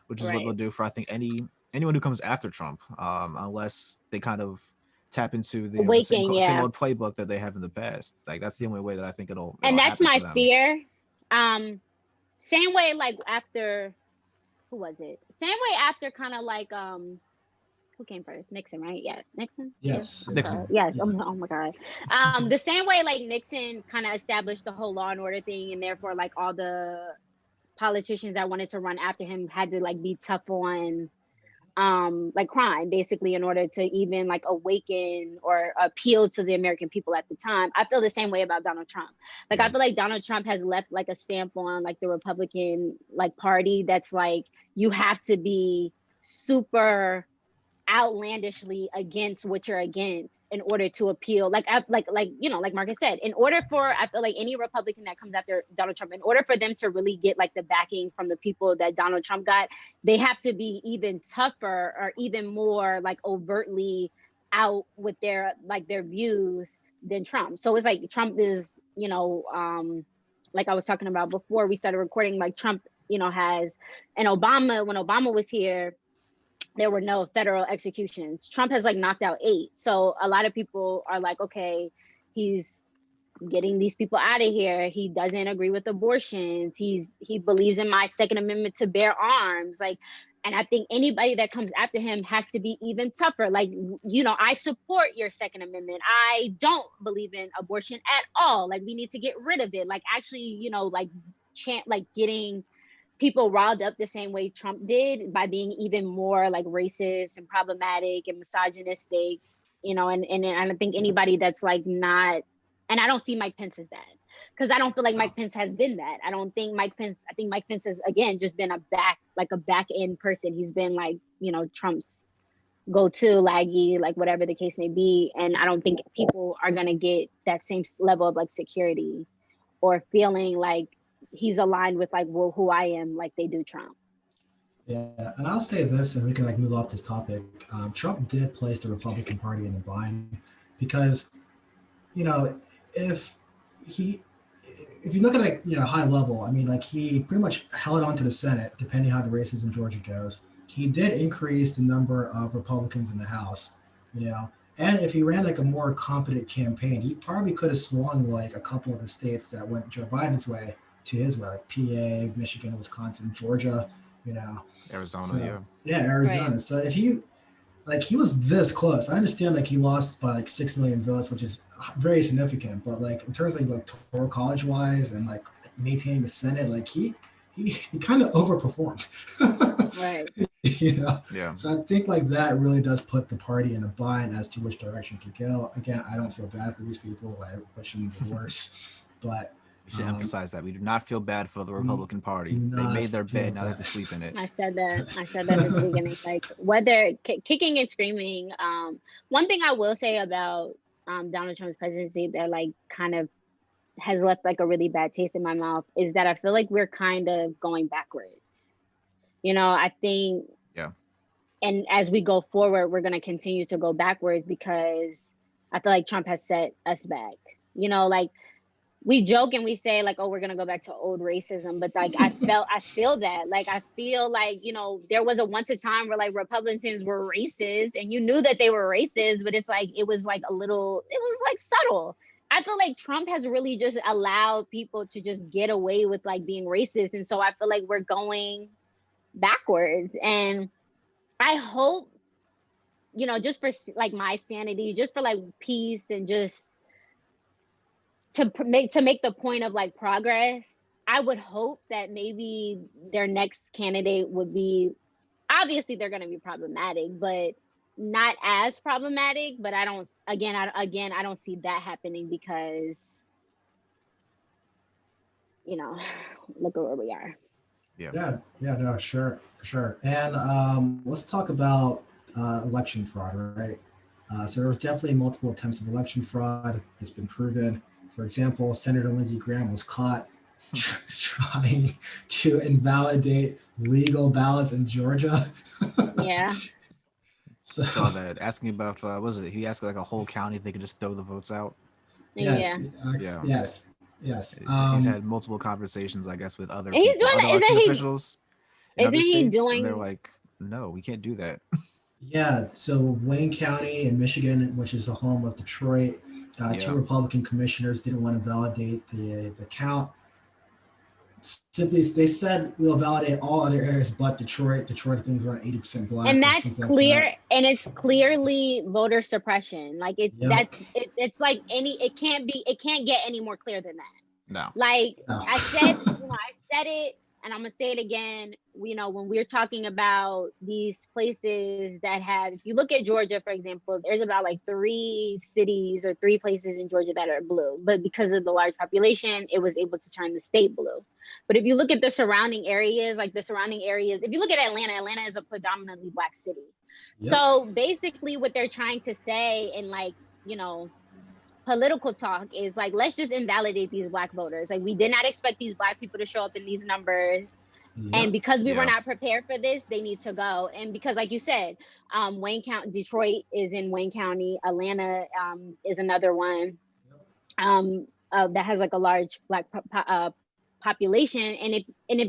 which is what they'll do for I think anyone who comes after Trump, unless they kind of tap into the same old playbook that they have in the past. That's the only way that I think it'll and that's my fear. Same way after, who was it? Same way after kind of who came first? Nixon, right? Yeah, Nixon. Yes, Nixon. Yes. Oh my God. The same way Nixon kind of established the whole law and order thing, and therefore all the politicians that wanted to run after him had to be tough on crime, basically, in order to even awaken or appeal to the American people at the time. I feel the same way about Donald Trump. I feel like Donald Trump has left a stamp on the Republican party that's you have to be super outlandishly against what you're against in order to appeal. Like Marcus said, in order for, I feel any Republican that comes after Donald Trump, in order for them to really get the backing from the people that Donald Trump got, they have to be even tougher or even more overtly out with their views than Trump. So it's Trump is, like I was talking about before we started recording, Trump, has, and Obama, when Obama was here, there were no federal executions. Trump has knocked out 8. So a lot of people are okay, he's getting these people out of here. He doesn't agree with abortions. He believes in my Second Amendment to bear arms. And I think anybody that comes after him has to be even tougher. I support your Second Amendment. I don't believe in abortion at all. We need to get rid of it. Actually, getting people riled up the same way Trump did by being even more racist and problematic and misogynistic, and I don't think anybody that's not, and I don't see Mike Pence as that, because I don't feel Mike Pence has been that. I think Mike Pence has, again, just been a back end person. He's been Trump's go-to laggy, whatever the case may be. And I don't think people are going to get that same level of security or feeling he's aligned with who I am they do Trump. Yeah, and I'll say this, and we can move off this topic. Trump did place the Republican Party in a bind because, if you look at high level, he pretty much held on to the Senate, depending how the races in Georgia goes. He did increase the number of Republicans in the House, and if he ran a more competent campaign, he probably could have swung a couple of the states that went Joe Biden's way to his way, PA, Michigan, Wisconsin, Georgia, Arizona, so, Arizona. Right. So if he was this close, I understand he lost by 6 million votes, which is very significant, but in terms of total college wise and maintaining the Senate, he kind of overperformed. Right. Yeah. So I think that really does put the party in a bind as to which direction to go. Again, I don't feel bad for these people. I wish them the worst, but we should emphasize that we do not feel bad for the Republican Party. They made their bed, now they have to sleep in it. I said that at the beginning. Whether kicking and screaming. One thing I will say about Donald Trump's presidency that kind of has left a really bad taste in my mouth is that I feel we're kind of going backwards. I think. Yeah. And as we go forward, we're going to continue to go backwards because I feel Trump has set us back. we joke and we say like, oh, we're gonna go back to old racism, but like I feel that. Like I feel like, you know, there was once a time where like Republicans were racist and you knew that they were racist, but it's like it was like subtle. I feel like Trump has really just allowed people to just get away with like being racist. And so I feel like we're going backwards. And I hope, you know, just for like my sanity, just for like peace and just to make the point of like progress, I would hope that maybe their next candidate would be, obviously they're going to be problematic, but not as problematic. But I don't see that happening because, you know, look at where we are. No, sure, for sure. And let's talk about election fraud, right? So there was definitely multiple attempts of election fraud. It's been proven. For example, Senator Lindsey Graham was caught trying to invalidate legal ballots in Georgia. Yeah. So, I saw that, asking about, what was it? He asked like a whole county if they could just throw the votes out. Yes. He's had multiple conversations, I guess, with other people, other election officials in other states, and they're like, no, we can't do that. Yeah, so Wayne County in Michigan, which is the home of Detroit, two Republican commissioners didn't want to validate the count. Simply, they said we'll validate all other areas but Detroit. Detroit things around 80% black, and that's clear. Like that. And it's clearly voter suppression. Like it's like it can't get any more clear than that. No. Like I said it, and I'm gonna say it again. You know, when we're talking about these places that have, if you look at Georgia, for example, there's about like 3 cities or 3 places in Georgia that are blue, but because of the large population, it was able to turn the state blue. But if you look at the surrounding areas, if you look at Atlanta is a predominantly black city. Yep. So basically what they're trying to say in like, you know, political talk is like, let's just invalidate these black voters. Like we did not expect these black people to show up in these numbers. Yep. And because we were not prepared for this, they need to go. And because like you said, Wayne County, Detroit is in Wayne County, Atlanta is another one that has like a large black population. And if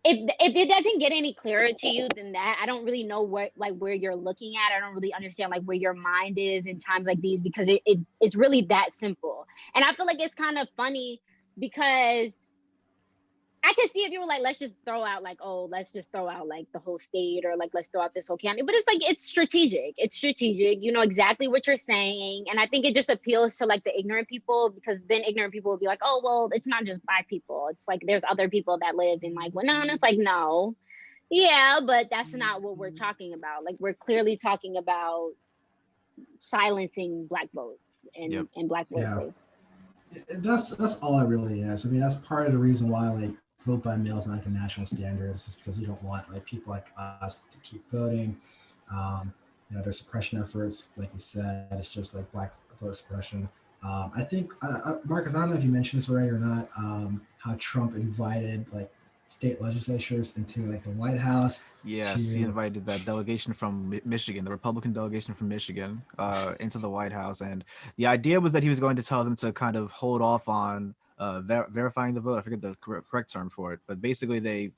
it doesn't get any clearer to you than that, I don't really know where you're looking at. I don't really understand like where your mind is in times like these, because it's really that simple. And I feel like it's kind of funny because I could see if you were like, let's just throw out like, oh, let's just throw out like the whole state, or like, let's throw out this whole county. But it's like, it's strategic. It's strategic. You know exactly what you're saying. And I think it just appeals to like the ignorant people, because then ignorant people will be like, oh, well, it's not just black people. It's like, there's other people that live in like, well, no, and it's like, no. Yeah, but that's not what we're talking about. Like, we're clearly talking about silencing black votes and black voices. Yeah. That's all it really is. I mean, that's part of the reason why like vote by mail is not like a national standard. It's just because you don't want like people like us to keep voting. You know, there's suppression efforts, like you said. It's just like black voter suppression. I think Marcus, I don't know if you mentioned this already or not. How Trump invited like state legislatures into like the White House. Yes, he invited that delegation from Michigan, the Republican delegation from Michigan, into the White House, and the idea was that he was going to tell them to kind of hold off on verifying the vote. I forget the correct term for it, but basically they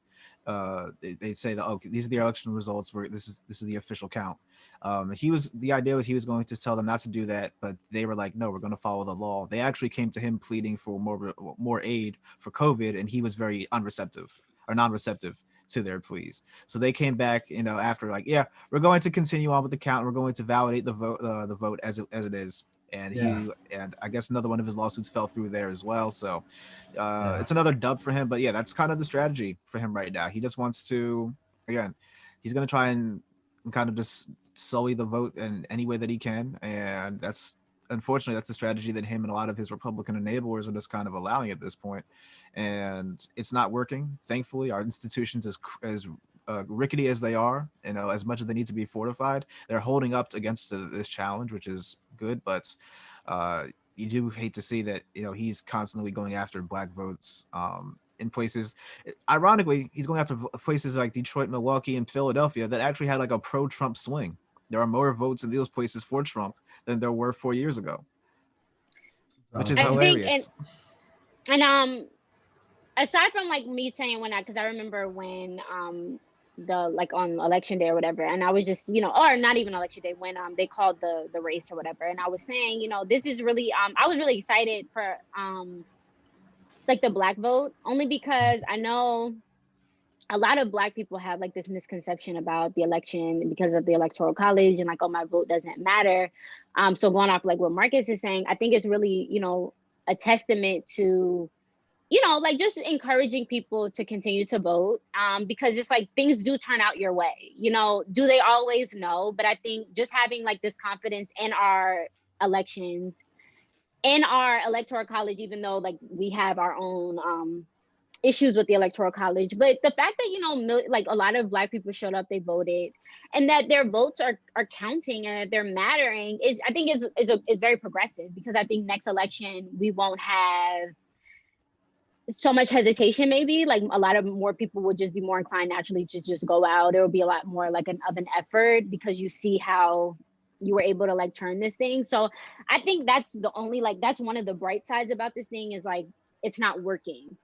say that, okay, these are the election results. This is the official count. The idea was he was going to tell them not to do that, but they were like, no, we're going to follow the law. They actually came to him pleading for more aid for COVID, and he was very non-receptive to their pleas. So they came back, you know, after like, yeah, we're going to continue on with the count. We're going to validate the vote as it is. And and I guess another one of his lawsuits fell through there as well. So it's another dub for him. But yeah, that's kind of the strategy for him right now. He just wants to, again, he's going to try and kind of just sully the vote in any way that he can. And unfortunately, that's the strategy that him and a lot of his Republican enablers are just kind of allowing at this point. And it's not working. Thankfully, our institutions, as rickety as they are, you know, as much as they need to be fortified, they're holding up against this challenge, which is good. But you do hate to see that, you know, he's constantly going after black votes in places. Ironically, he's going after places like Detroit, Milwaukee, and Philadelphia that actually had like a pro-Trump swing. There are more votes in those places for Trump than there were 4 years ago. which is hilarious. Aside from like me saying when because I remember when the like on election day or whatever, and I was just or not even election day when they called the race or whatever, and I was saying this is really I was really excited for like the Black vote, only because I know a lot of Black people have like this misconception about the election because of the Electoral College and like, oh, my vote doesn't matter. So going off like what Marcus is saying, I think it's really a testament to like just encouraging people to continue to vote, because it's like things do turn out your way. Do they always? No, but I think just having like this confidence in our elections, in our Electoral College, even though like we have our own issues with the Electoral College, but the fact that like a lot of Black people showed up, they voted, and that their votes are counting and that they're mattering I think is very progressive, because I think next election we won't have so much hesitation. Maybe like a lot of more people would just be more inclined naturally to just go out. It will be a lot more like an effort, because you see how you were able to like turn this thing. So I think that's the only that's one of the bright sides about this thing, is like it's not working.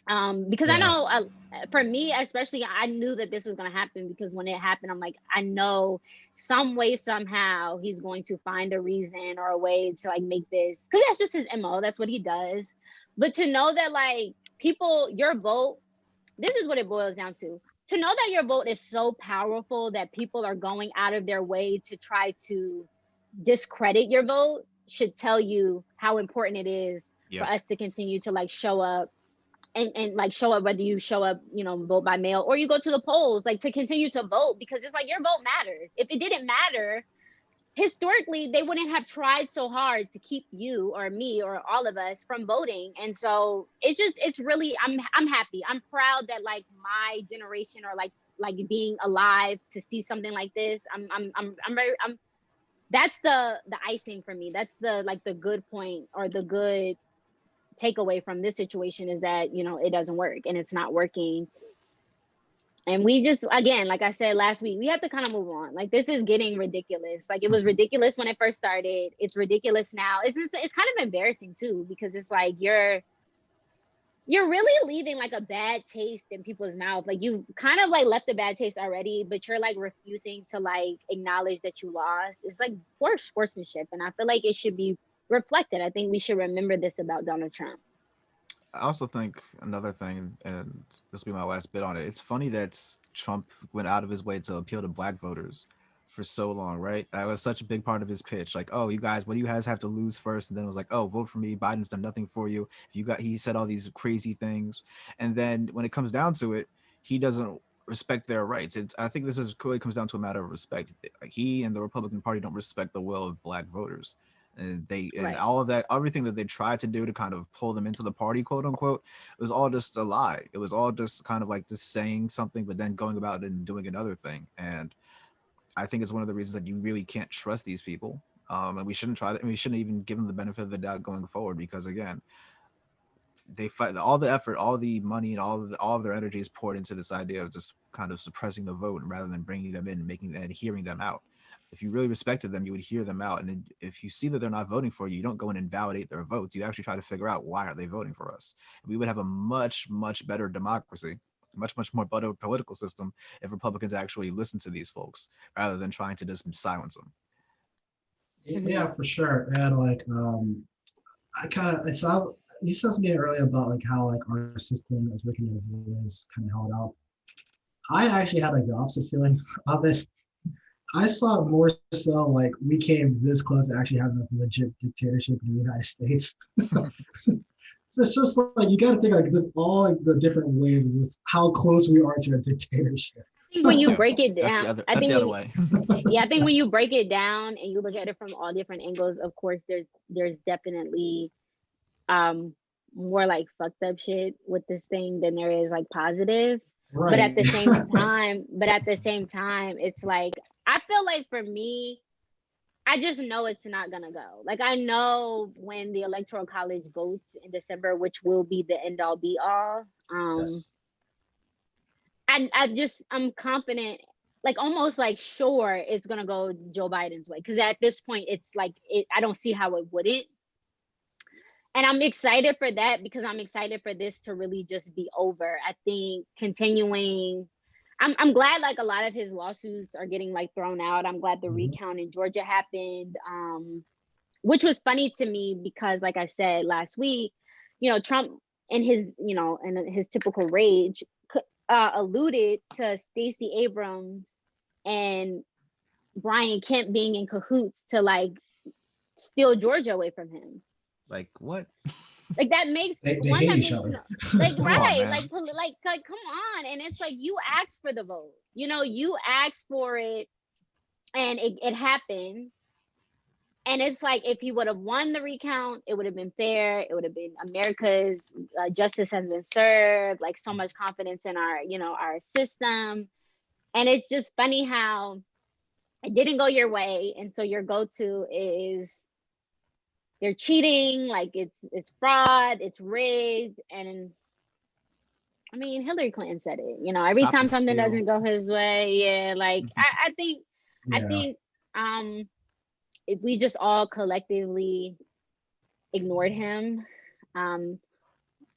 Because I know for me especially, I knew that this was going to happen, because when it happened, I'm like, I know some way, somehow he's going to find a reason or a way to like make this, because that's just his MO, that's what he does. But to know that like people, your vote, this is what it boils down to know that your vote is so powerful that people are going out of their way to try to discredit your vote, should tell you how important it is for us to continue to like show up and like show up, whether you show up, vote by mail or you go to the polls, like to continue to vote, because it's like your vote matters. If it didn't matter, historically, they wouldn't have tried so hard to keep you or me or all of us from voting. And so it's really, I'm happy. I'm proud that like my generation, or like being alive to see something like this. That's the icing for me. That's the like the good point, or the good takeaway from this situation, is that it doesn't work, and it's not working. And we just, again, like I said last week, we have to kind of move on. Like, this is getting ridiculous. Like, it was ridiculous when it first started. It's ridiculous now. It's kind of embarrassing too, because it's like you're really leaving like a bad taste in people's mouth. Like, you kind of like left a bad taste already, but you're like refusing to like acknowledge that you lost. It's like poor sportsmanship, and I feel like it should be reflected. I think we should remember this about Donald Trump. I also think another thing, and this will be my last bit on it, it's funny that Trump went out of his way to appeal to Black voters for so long, right? That was such a big part of his pitch. Like, oh, you guys, what do you guys have to lose first? And then it was like, oh, vote for me. Biden's done nothing for you. He said all these crazy things. And then when it comes down to it, he doesn't respect their rights. I think this is clearly comes down to a matter of respect. He and the Republican Party don't respect the will of Black voters. And all of that, everything that they tried to do to kind of pull them into the party, quote unquote, it was all just a lie. It was all just kind of like just saying something, but then going about it and doing another thing. And I think it's one of the reasons that you really can't trust these people. And we shouldn't try to, and we shouldn't even give them the benefit of the doubt going forward, because again, they fight all the effort, all the money, and all of their energy is poured into this idea of just kind of suppressing the vote rather than bringing them in, and hearing them out. If you really respected them, you would hear them out. And then if you see that they're not voting for you, you don't go and invalidate their votes. You actually try to figure out, why are they voting for us? We would have a much, much better democracy, much, much more better political system if Republicans actually listen to these folks rather than trying to just silence them. Yeah, for sure. And like, I saw you said something earlier about like how like our system, as working as it is, kind of held out. I actually had like the opposite feeling of it. I saw it more so like we came this close to actually having a legit dictatorship in the United States. So it's just like, you got to think like this, all like the different ways of this, how close we are to a dictatorship. I think when you break it down, that's the other way. Yeah, I think when you break it down and you look at it from all different angles, of course, there's definitely more like fucked up shit with this thing than there is like positive. Right. But at the same time, it's like, I feel like for me, I just know it's not gonna go. Like, I know when the Electoral College votes in December, which will be the end all be all. Yes. And I'm confident, like almost like sure it's gonna go Joe Biden's way. Because at this point, it's like I don't see how it wouldn't. And I'm excited for that because I'm excited for this to really just be over. I think continuing, I'm glad like a lot of his lawsuits are getting like thrown out. I'm glad the recount in Georgia happened, which was funny to me because like I said last week, Trump in his, in his typical rage, alluded to Stacey Abrams and Brian Kemp being in cahoots to like steal Georgia away from him. Like what? Like that makes they hate each other. Like right, on, like come on, and it's like you asked for the vote, you asked for it, and it happened, and it's like if he would have won the recount, it would have been fair. It would have been America's justice has been served. Like so much confidence in our our system, and it's just funny how it didn't go your way, and so your go-to is they're cheating, like it's fraud, it's rigged. And I mean, Hillary Clinton said it, every time something doesn't go his way. Yeah, like I think if we just all collectively ignored him,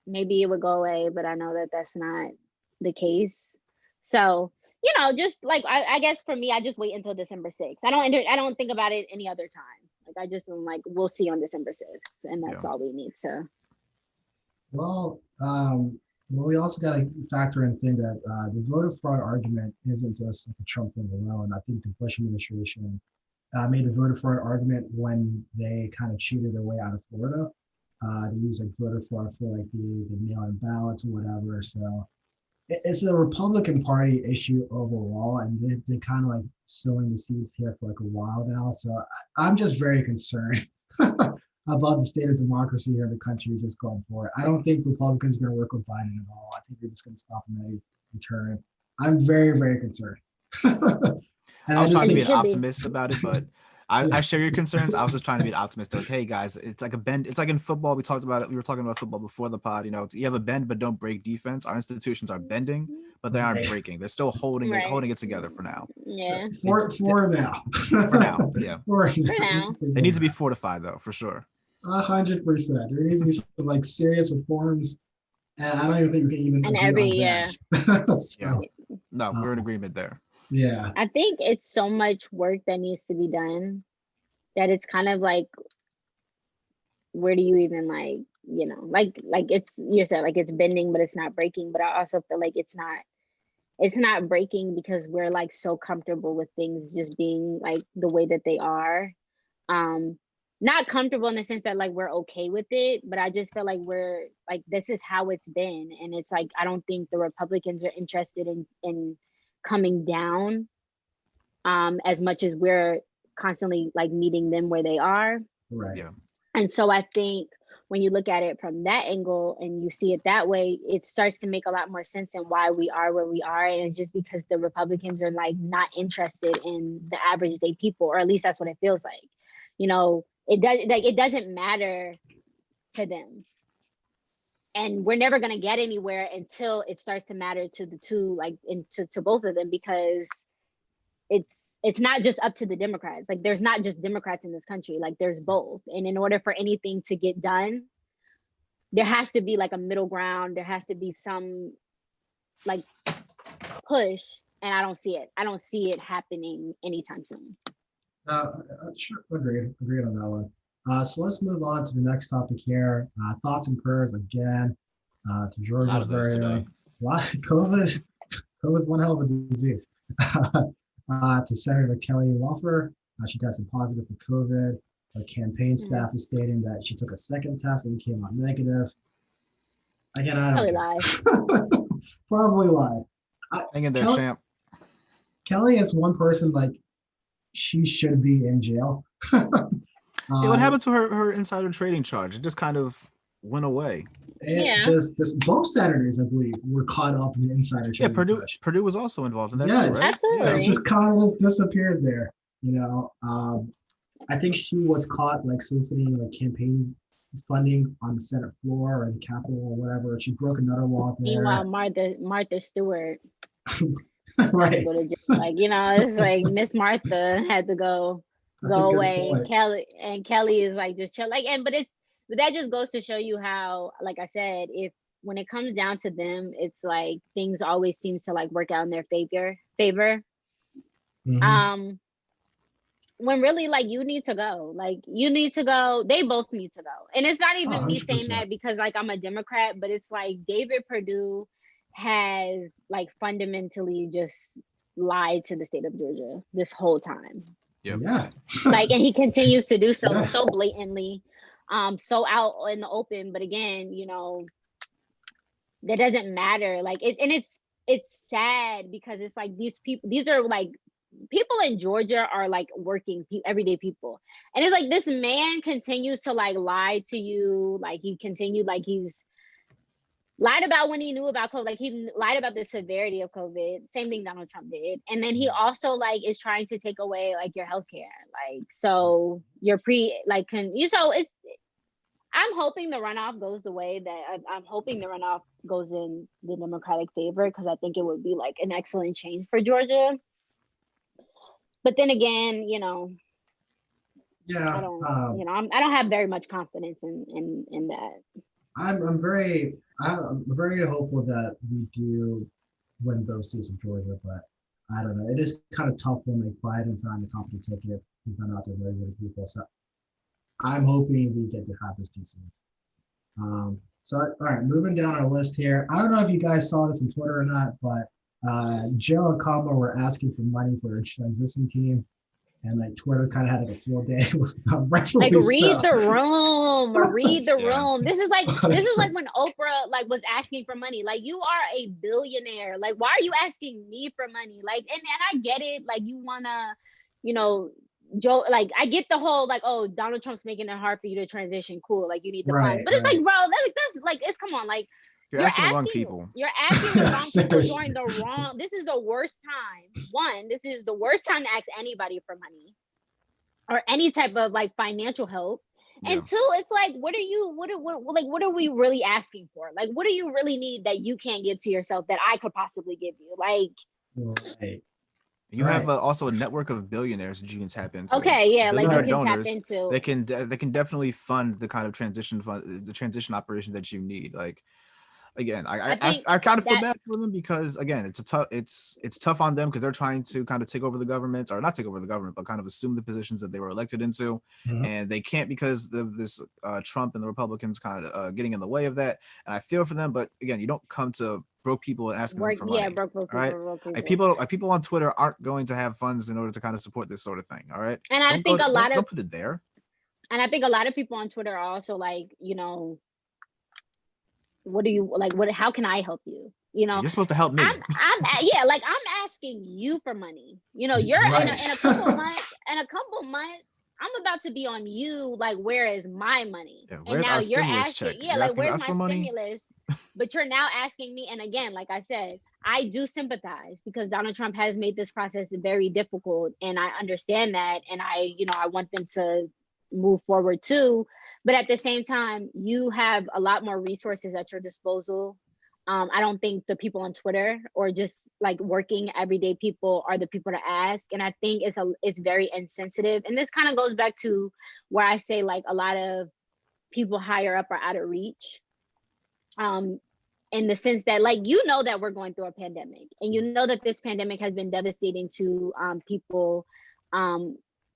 maybe it would go away, but I know that that's not the case. So just like I guess for me, I just wait until December 6th. I don't think about it any other time. Like I just am like, we'll see on December 6th, and that's all we need. So, well, we also got to factor in thing that the voter fraud argument isn't just like a Trump thing alone. I think the Bush administration made the voter fraud argument when they kind of cheated their way out of Florida. They use like voter fraud for like the mail-in ballots and whatever. So it's a Republican Party issue overall, and they kind of like sowing the seeds here for like a while now. So I'm just very concerned about the state of democracy here in the country just going forward. I don't think Republicans are going to work with Biden at all. I think they're just going to stop him at any return. I'm very, very concerned. I was trying to be an optimist about it, but I share your concerns. I was just trying to be an optimist. Like, hey guys, it's like a bend. It's like in football. We talked about it. We were talking about football before the pod. You have a bend, but don't break defense. Our institutions are bending, but they aren't breaking. They're still holding it together for now. Yeah. For now. For now, yeah. For now. It needs to be fortified though, for sure. 100%. There needs to be some like serious reforms, and I don't even think we can even. And every No, we're in agreement there. Yeah. I think it's so much work that needs to be done that it's kind of like, where do you even like it's, you said like it's bending, but it's not breaking. But I also feel like it's not breaking because we're like so comfortable with things just being like the way that they are. Not comfortable in the sense that like we're okay with it, but I just feel like we're like, this is how it's been. And it's like, I don't think the Republicans are interested in coming down as much as we're constantly like meeting them where they are. Right. Yeah. And so I think when you look at it from that angle and you see it that way, it starts to make a lot more sense in why we are where we are. And it's just because the Republicans are like not interested in the average day people, or at least that's what it feels like. It doesn't matter to them. And we're never going to get anywhere until it starts to matter to the two, like to both of them, because it's not just up to the Democrats. Like there's not just Democrats in this country, like there's both. And in order for anything to get done, there has to be like a middle ground. There has to be some like push. And I don't see it happening anytime soon. Sure, agreed on that one. So let's move on to the next topic here. Thoughts and prayers again to Georgia's very COVID's one hell of a disease. To Senator Kelly Loeffler, she tested positive for COVID. Her campaign staff is stating that she took a second test and came out negative. Again, I don't lie. Probably lie. Hang in there, champ. Kelly is one person like she should be in jail. What happened to her insider trading charge? It just kind of went away. Just both senators, I believe, were caught up in the insider trading. Yeah, charge. Purdue was also involved in that. Yes, too, right? Absolutely. It just kind of disappeared there. I think she was caught like soliciting like campaign funding on the Senate floor or the Capitol or whatever. She broke another law there. Meanwhile, Martha Stewart. Right. It's like Miss Martha had to go away. Kelly is like just chill. Like, but But that just goes to show you how, like I said, if when it comes down to them, it's like things always seems to like work out in their favor. Mhm. When really like you need to go, they both need to go. And it's not Oh, even me saying 100%. that because like I'm a Democrat, but it's like David Perdue has like fundamentally just lied to the state of Georgia this whole time. Yep. Yeah. Like, and he continues to do so Yeah. so blatantly, so out in the open. But again, that doesn't matter. Like it's sad because it's like these are like people in Georgia are like working everyday people. And it's like this man continues to like lie to you. Like he's lied about when he knew about COVID. Like he lied about the severity of COVID. Same thing Donald Trump did. And then he also like is trying to take away like your healthcare. Like, so you're I'm hoping the runoff goes the way that I'm hoping the runoff goes in the Democratic favor, because I think it would be like an excellent change for Georgia. But then again, Yeah. I don't have very much confidence in that. I'm very hopeful that we do win both seats in Georgia, but I don't know. It is kind of tough when like Biden's not on the company ticket. He's not out there regular people. So I'm hoping we get to have those 2 seats. So all right, moving down our list here. I don't know if you guys saw this on Twitter or not, but Joe and Cuomo were asking for money for a transition team. And like Twitter kind of had like a field day. Like read the room. This is like when Oprah like was asking for money. Like, you are a billionaire. Like, why are you asking me for money? Like, and I get it. Like, you wanna, Joe. Like, I get the whole like, oh, Donald Trump's making it hard for you to transition. Cool. Like, you need the funds. But it's like, bro, that's like, it's come on, like. You're asking the wrong people. You're asking the wrong people during the wrong. This is the worst time. One, this is the worst time to ask anybody for money or any type of like financial help. Yeah. And two, it's like, what are we really asking for? Like, what do you really need that you can't give to yourself that I could possibly give you? Like, you have also a network of billionaires that you can tap into. Okay, yeah, like you can donors, tap into. They can definitely fund the kind of transition operation that you need. Like, again, I kind of feel bad for them because, again, it's tough on them because they're trying to kind of take over the government, or not take over the government, but kind of assume the positions that they were elected into, and they can't because of this Trump and the Republicans kind of getting in the way of that. And I feel for them, but again, you don't come to broke people and ask them for money. Yeah, broke people. All right, people on Twitter aren't going to have funds in order to kind of support this sort of thing. All right, and I think don't put it there. And I think a lot of people on Twitter are also like, what do you like? How can I help you? You're supposed to help me. I'm asking you for money. You're right. in a couple months. I'm about to be on you. Like, where is my money? Yeah, where's our stimulus check? Yeah, like, where's my stimulus? But you're now asking me. And again, like I said, I do sympathize because Donald Trump has made this process very difficult, and I understand that. And I want them to move forward too. But at the same time, you have a lot more resources at your disposal. I don't think the people on Twitter or just like working everyday people are the people to ask. And I think it's very insensitive. And this kind of goes back to where I say like a lot of people higher up are out of reach. In the sense that, like, that we're going through a pandemic, and that this pandemic has been devastating to people.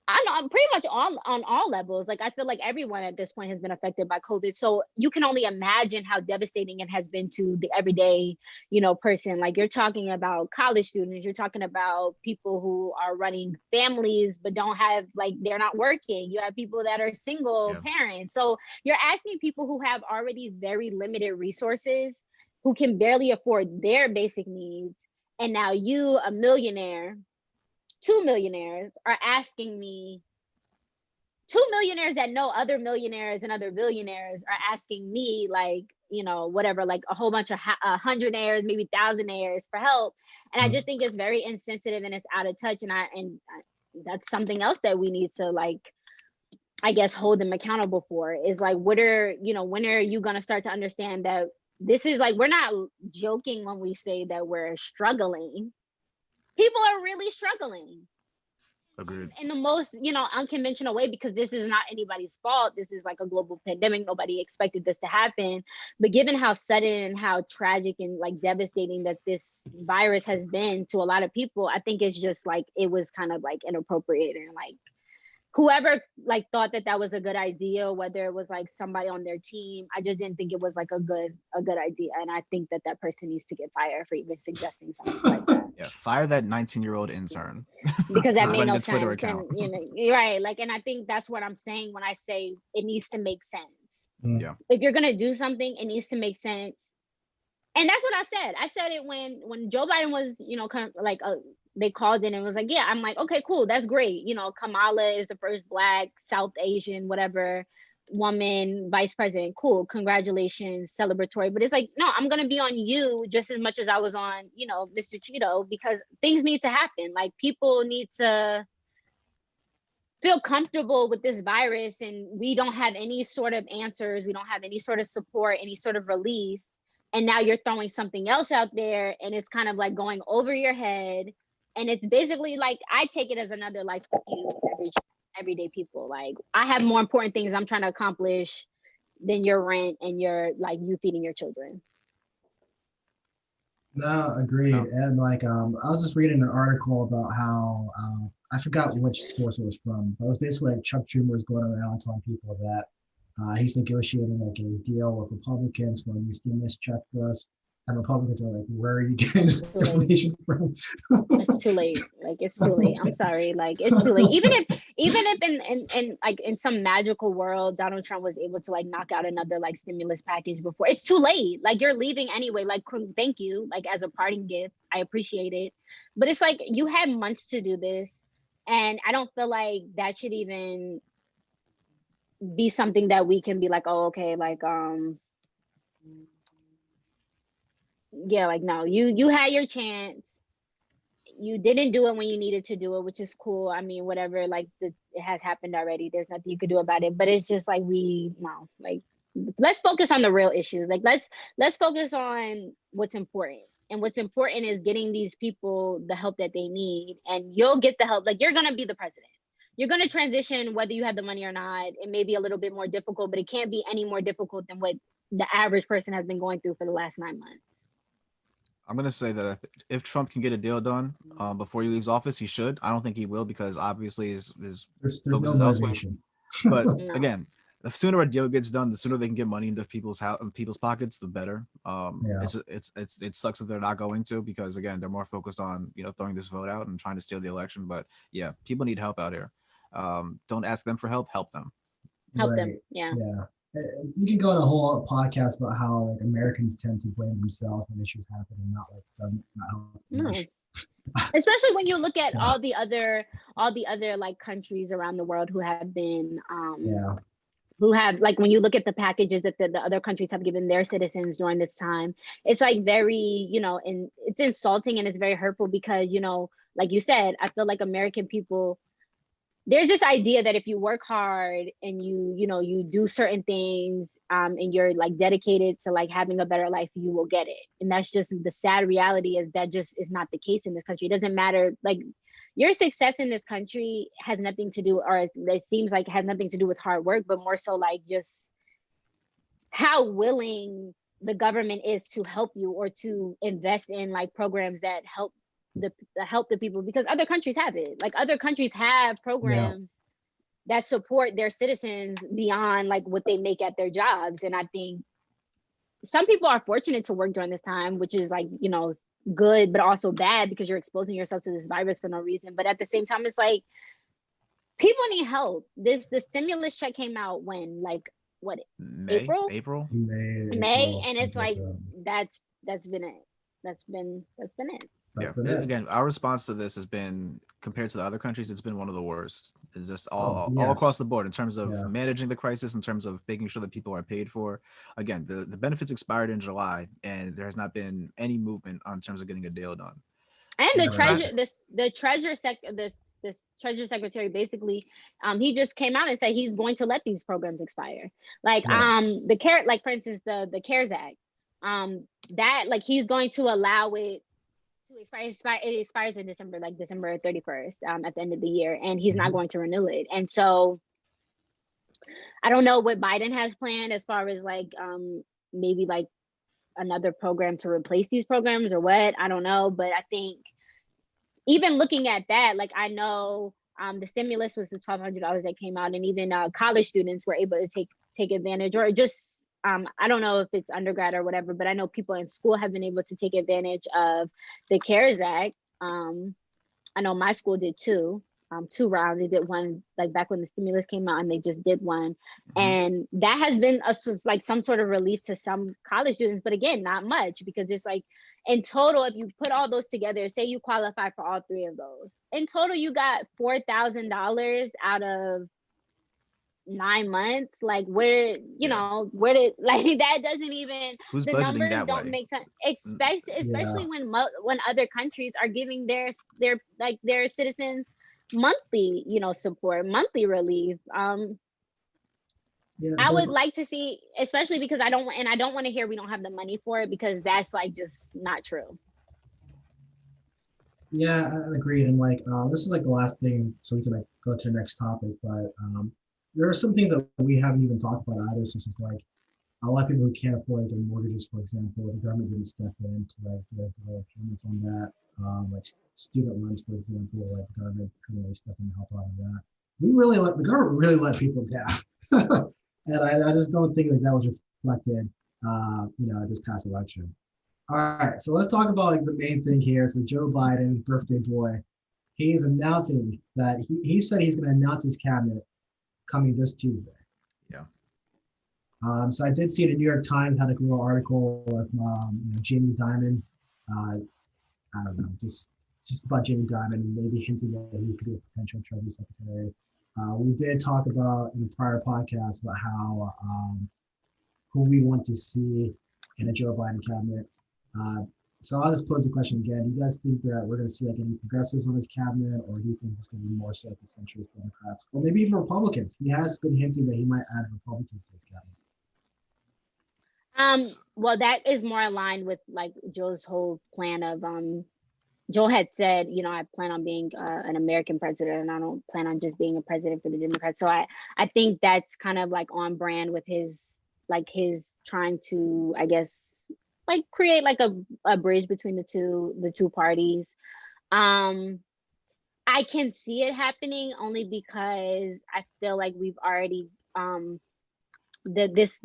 I know pretty much on all levels. Like, I feel like everyone at this point has been affected by COVID. So you can only imagine how devastating it has been to the everyday, person. Like, you're talking about college students, you're talking about people who are running families, but don't have, like, they're not working. You have people that are single parents. So you're asking people who have already very limited resources, who can barely afford their basic needs. And now you, a millionaire, 2 millionaires are asking me, 2 millionaires that know other millionaires and other billionaires are asking me, like, whatever, like a whole bunch of hundredaires, maybe thousandaires for help. And I just think it's very insensitive and it's out of touch. And that's something else that we need to, like, I guess, hold them accountable for, is like, when are you going to start to understand that this is like, we're not joking when we say that we're struggling. People are really struggling. Agreed. In the most, unconventional way, because this is not anybody's fault. This is like a global pandemic. Nobody expected this to happen. But given how sudden and how tragic and like devastating that this virus has been to a lot of people, I think it's just like, it was kind of like inappropriate, and like whoever like thought that was a good idea, whether it was like somebody on their team, I just didn't think it was like a good idea. And I think that person needs to get fired for even suggesting something like that. Yeah, fire that 19-year-old intern. Because that made no a Twitter sense. account. And you're right. Like, and I think that's what I'm saying when I say it needs to make sense. Yeah. If you're gonna do something, it needs to make sense. And that's what I said. I said it when Joe Biden was, kind of like they called in and was like, yeah, I'm like, okay, cool, that's great. Kamala is the first Black, South Asian, whatever woman vice president. Cool, congratulations, celebratory. But it's like, no, I'm gonna be on you just as much as I was on, Mr. Cheeto, because things need to happen. Like, people need to feel comfortable with this virus, and we don't have any sort of answers. We don't have any sort of support, any sort of relief. And now you're throwing something else out there, and it's kind of like going over your head. And it's basically like, I take it as another like, fuck you, everyday people. Like, I have more important things I'm trying to accomplish than your rent and your like you feeding your children. No, agreed. No. And like, I was just reading an article about how I forgot which source it was from, but it was basically like Chuck Schumer was going around telling people that he's negotiating like a deal with Republicans for a new stimulus check for us. And Republicans are like, where are you getting this information from? It's too late. Like, it's too late. I'm sorry. Like, it's too late. Even if in like in some magical world, Donald Trump was able to like knock out another like stimulus package before, it's too late. Like, you're leaving anyway. Like, thank you. Like, as a parting gift, I appreciate it. But it's like, you had months to do this. And I don't feel like that should even be something that we can be like, oh, okay, like, yeah, like, no, you had your chance. You didn't do it when you needed to do it, which is cool. I mean, whatever, like, it has happened already. There's nothing you could do about it. But it's just like, let's focus on the real issues. Like, let's focus on what's important. And what's important is getting these people the help that they need. And you'll get the help. Like, you're going to be the president. You're going to transition whether you have the money or not. It may be a little bit more difficult, but it can't be any more difficult than what the average person has been going through for the last 9 months. I'm going to say that if Trump can get a deal done before he leaves office, he should. I don't think he will, because obviously his there's focus no is elsewhere. motivation. But No. again, the sooner a deal gets done, the sooner they can get money into people's pockets, the better. It sucks that they're not going to, because again, they're more focused on throwing this vote out and trying to steal the election. But yeah, people need help out here. Don't ask them for help. Help them. Help them. Yeah. We can go on a whole podcast about how like Americans tend to blame themselves when issues happen, and not like them not helping. No. Especially when you look at all the other like countries around the world who have been who have, like, when you look at the packages that the other countries have given their citizens during this time, it's like very, and it's insulting and it's very hurtful, because, like you said, I feel like American people, there's this idea that if you work hard and you do certain things and you're like dedicated to like having a better life, you will get it. And that's just the sad reality, is that just is not the case in this country. It doesn't matter. Like, your success in this country has nothing to do, or it seems like has nothing to do with hard work, but more so like just how willing the government is to help you or to invest in like programs that help the people, because other countries have it. Like, other countries have programs that support their citizens beyond like what they make at their jobs. And I think some people are fortunate to work during this time, which is like, good, but also bad, because you're exposing yourself to this virus for no reason. But at the same time, it's like, people need help. The stimulus check came out when, like, what, April? May, and it's like that's been it. That's been it. Again, our response to this has been, compared to the other countries, it's been one of the worst. It's just all across the board in terms of managing the crisis, in terms of making sure that people are paid for. Again, the benefits expired in July, and there has not been any movement on terms of getting a deal done. And the treasury secretary basically, he just came out and said he's going to let these programs expire. Like for instance, the CARES Act, that like he's going to allow it to It expires in December, like December 31st, at the end of the year, and he's not going to renew it. And so I don't know what Biden has planned as far as like maybe like another program to replace these programs or what. I don't know, but I think even looking at that, like I know the stimulus was the $1,200 that came out, and even college students were able to take advantage, or just I don't know if it's undergrad or whatever, but I know people in school have been able to take advantage of the CARES Act. I know my school did two rounds. They did one like back when the stimulus came out, and they just did one. And that has been like some sort of relief to some college students, but again, not much, because it's like in total, if you put all those together, say you qualify for all three of those, in total you got $4,000 out of 9 months. Like where, you know, where did like that doesn't even, Who's the budgeting numbers that don't way? make sense, especially when other countries are giving their citizens monthly, you know, support, monthly relief. I would like to see, especially because I don't want to hear we don't have the money for it, because that's like just not true. Yeah, I agree. And like this is like the last thing, so we can like go to the next topic. But there are some things that we haven't even talked about either, such as like a lot of people who can't afford their mortgages, for example. The government didn't step in to like develop payments on that. Like student loans, for example, like the government couldn't really step in to help out on that. The government really let people down. And I just don't think like that was reflected, you know, this past election. All right, so let's talk about like the main thing here. So Joe Biden, birthday boy, he's announcing that he said he's going to announce his cabinet coming this Tuesday. Yeah. So I did see the New York Times had a little article of you know, Jamie Dimon. I don't know, just about Jamie Dimon, and maybe hinting that he could be a potential Treasury Secretary. We did talk about in a prior podcast about how who we want to see in a Joe Biden cabinet. So I'll just pose the question again. Do you guys think that we're going to see like any progressives on his cabinet, or do you think it's going to be more so like the centrist Democrats, or maybe even Republicans? He has been hinting that he might add Republicans to his cabinet. Well, that is more aligned with like Joe's whole plan of Joe had said, you know, I plan on being an American president, and I don't plan on just being a president for the Democrats. So I think that's kind of like on brand with his trying to, I guess, like create like a bridge between the two parties. I can see it happening only because I feel like we've already this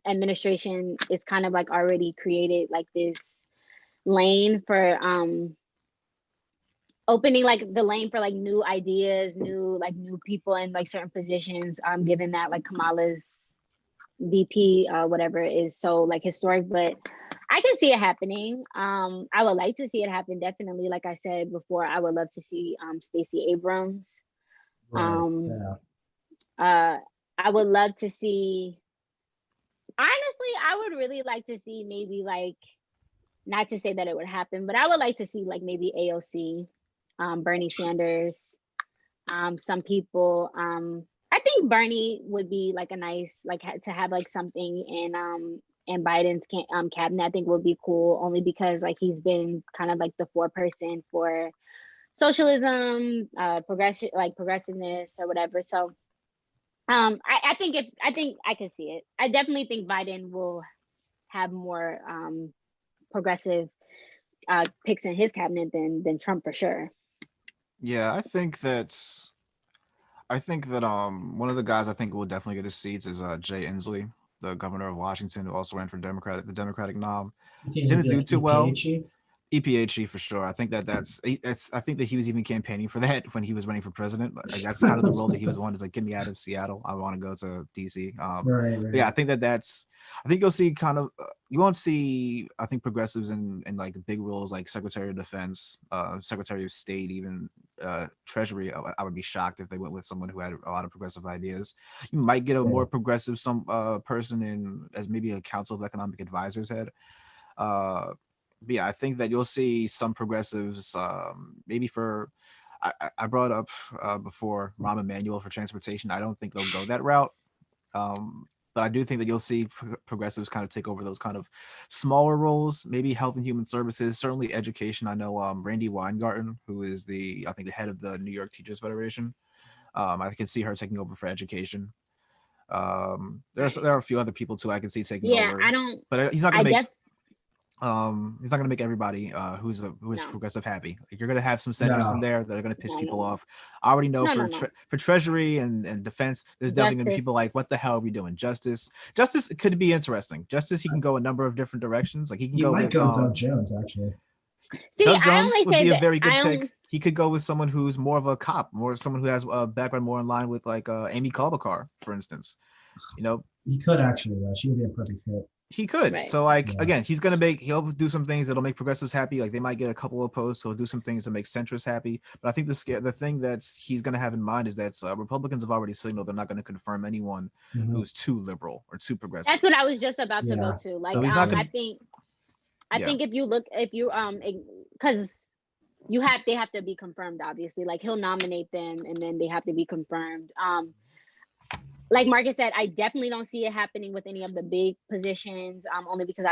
administration is kind of like already created like this lane for opening like the lane for like new ideas, new people in like certain positions, given that like Kamala's VP whatever is so like historic. But I can see it happening. I would like to see it happen, definitely. Like I said before, I would love to see Stacey Abrams. I would love to see, honestly, I would really like to see maybe like, not to say that it would happen, but I would like to see like maybe AOC, Bernie Sanders, some people. I think Bernie would be like a nice, like to have like something in Biden's cabinet. I think would be cool, only because like he's been kind of like the foreperson for socialism, progressiveness or whatever. So I think I can see it. I definitely think Biden will have more progressive picks in his cabinet than Trump, for sure. Yeah, I think that one of the guys I think will definitely get his seats is Jay Inslee, the governor of Washington, who also ran for the Democratic nom. Didn't do too well. EPHE for sure. I think I think that he was even campaigning for that when he was running for president. Like that's kind of the role that he was wanting, like, get me out of Seattle. I want to go to DC. Right. Yeah, I think I think you'll see kind of, you won't see, I think, progressives in like big roles like Secretary of Defense, Secretary of State, even Treasury. I would be shocked if they went with someone who had a lot of progressive ideas. You might get a more progressive person in as maybe a Council of Economic Advisors head. But yeah, I think that you'll see some progressives, maybe for, I brought up before Rahm Emanuel for transportation. I don't think they'll go that route. But but I do think that you'll see progressives kind of take over those kind of smaller roles, maybe health and human services, certainly education. I know Randy Weingarten, who is I think the head of the New York Teachers Federation. I can see her taking over for education. There are a few other people too I can see taking over. But he's not going to make. He's not going to make everybody who is progressive happy. Like, you're going to have some centrists in there that are going to piss people off. I already know for Treasury and defense, there's definitely going to be people like, what the hell are we doing? Justice could be interesting. Justice, he can go a number of different directions. Like he might go with Doug Jones, actually. Doug Jones would be a very good pick. He could go with someone who's more of a cop, someone who has a background more in line with like Amy Klobuchar, for instance. He could actually. She would be a perfect fit. He could. Right. So again, he'll do some things that'll make progressives happy. Like they might get a couple of posts. He'll do some things to make centrists happy. But I think the thing that he's going to have in mind is that Republicans have already signaled they're not going to confirm anyone who's too liberal or too progressive. That's what I was just about to go to. Like, so I think if you because they have to be confirmed, obviously. Like he'll nominate them and then they have to be confirmed. Like Marcus said, I definitely don't see it happening with any of the big positions, only because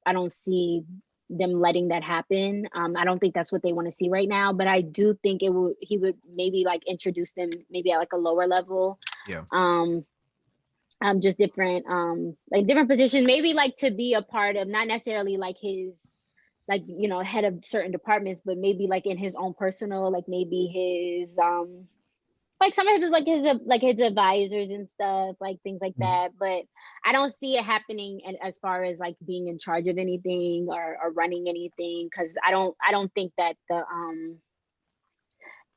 I don't see them letting that happen. I don't think that's what they want to see right now, but I do think he would maybe like introduce them maybe at like a lower level. Yeah. Just different different positions, maybe like to be a part of, not necessarily like his head of certain departments, but maybe like in his own personal, like maybe his like some of his advisors and stuff, like things like that. But I don't see it happening as far as like being in charge of anything or running anything, because I don't think that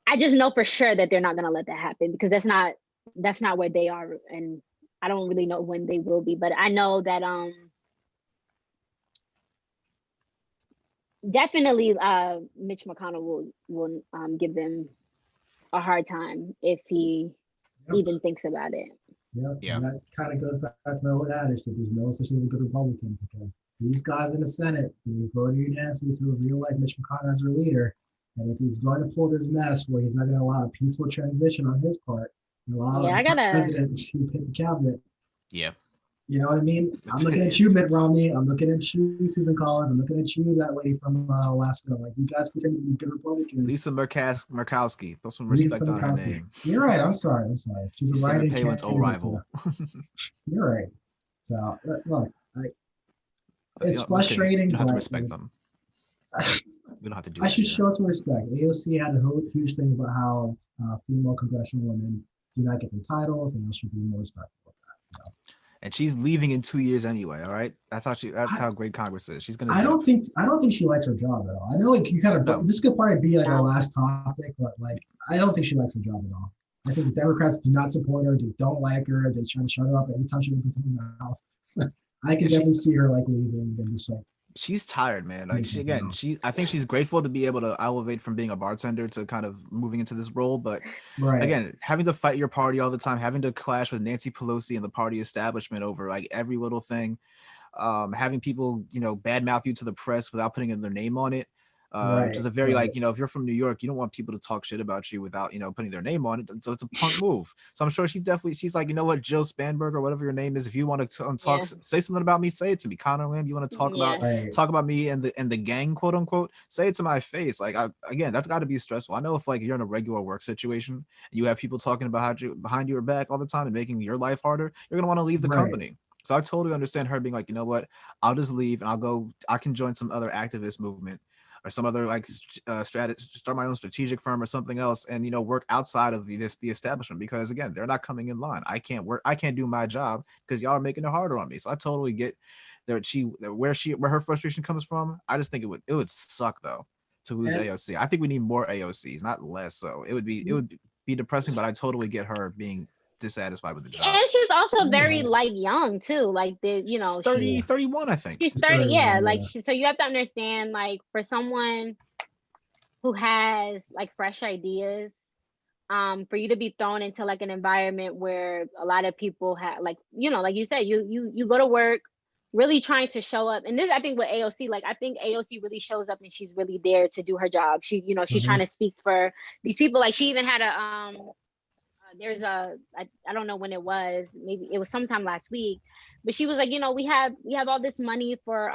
I just know for sure that they're not gonna let that happen, because that's not where they are, and I don't really know when they will be. But I know that definitely Mitch McConnell will give them a hard time if he even thinks about it. Yeah. And that kind of goes back to my old adage that there's no such thing as a good Republican, because these guys in the Senate, they voted unanimously to re-elect Mitch McConnell as their leader. And if he's going to pull this mess where he's not going to allow a peaceful transition on his part, and allow the president to pick the cabinet. Yeah. You know what I mean? I'm looking at you, Mitt Romney. I'm looking at you, Susan Collins. I'm looking at you, that lady from Alaska. Like, you guys pretend to be good Republicans. Lisa Murkowski. Throw some respect on her name. You're right. I'm sorry. She's a writing Palin's old rival. You're right. So, look, it's frustrating. You don't have to respect them. We don't have to do I should show some respect. AOC had a huge thing about how female congressional women do not get the titles, and I should be more respectful of that. So. And she's leaving in 2 years anyway. All right, that's how great Congress is. She's gonna. I don't think she likes her job at all. I know, like, you kind of this could probably be like our last topic, but like I don't think she likes her job at all. I think the Democrats do not support her. They don't like her. They try to shut her up every time she opens something in her mouth. I can definitely see her like leaving and just like. She's tired, man. Like I think she's grateful to be able to elevate from being a bartender to kind of moving into this role. But again, having to fight your party all the time, having to clash with Nancy Pelosi and the party establishment over like every little thing, having people, badmouth you to the press without putting their name on it. Which is a very if you're from New York, you don't want people to talk shit about you without, putting their name on it. So it's a punk move. So I'm sure she's like, you know what, Jill Spanberg or whatever your name is, if you want to talk, say something about me, say it to me. Conor Lamb, you want to talk about me and the gang, quote unquote, say it to my face. Like, again, that's got to be stressful. I know if like you're in a regular work situation and you have people talking about you behind your back all the time and making your life harder, you're gonna want to leave the company. So I totally understand her being like, you know what, I'll just leave and I can join some other activist movement or some other like start my own strategic firm or something else, and work outside of the establishment, because again, they're not coming in line. I can't do my job because y'all are making it harder on me. So I totally get where her frustration comes from. I just think it would suck though to lose AOC. I think we need more AOCs, not less. So it would be depressing, but I totally get her being dissatisfied with the job. And she's also very young too, like 31, I think. She's 30, so you have to understand, like, for someone who has like fresh ideas, for you to be thrown into like an environment where a lot of people have like you said, you go to work really trying to show up. And this, I think with AOC, like, I think AOC really shows up and she's really there to do her job. She's trying to speak for these people. Like, she even had a there's I don't know when it was, maybe it was sometime last week, but she was like, we have all this money for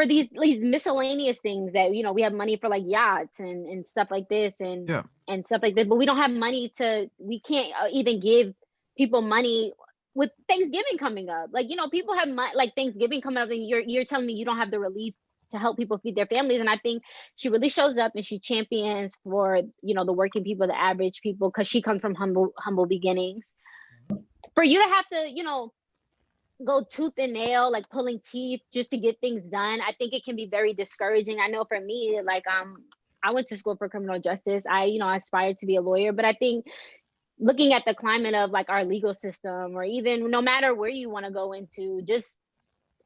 these miscellaneous things that, we have money for like yachts and stuff like this and stuff like that, but we don't have money we can't even give people money with Thanksgiving coming up. Like, people have like Thanksgiving coming up, and you're telling me you don't have the relief to help people feed their families. And I think she really shows up and she champions for, the working people, the average people, because she comes from humble beginnings. For you to have to, go tooth and nail, like pulling teeth just to get things done, I think it can be very discouraging. I know for me, like, I went to school for criminal justice. I aspired to be a lawyer, but I think looking at the climate of like our legal system, or even no matter where you want to go into, just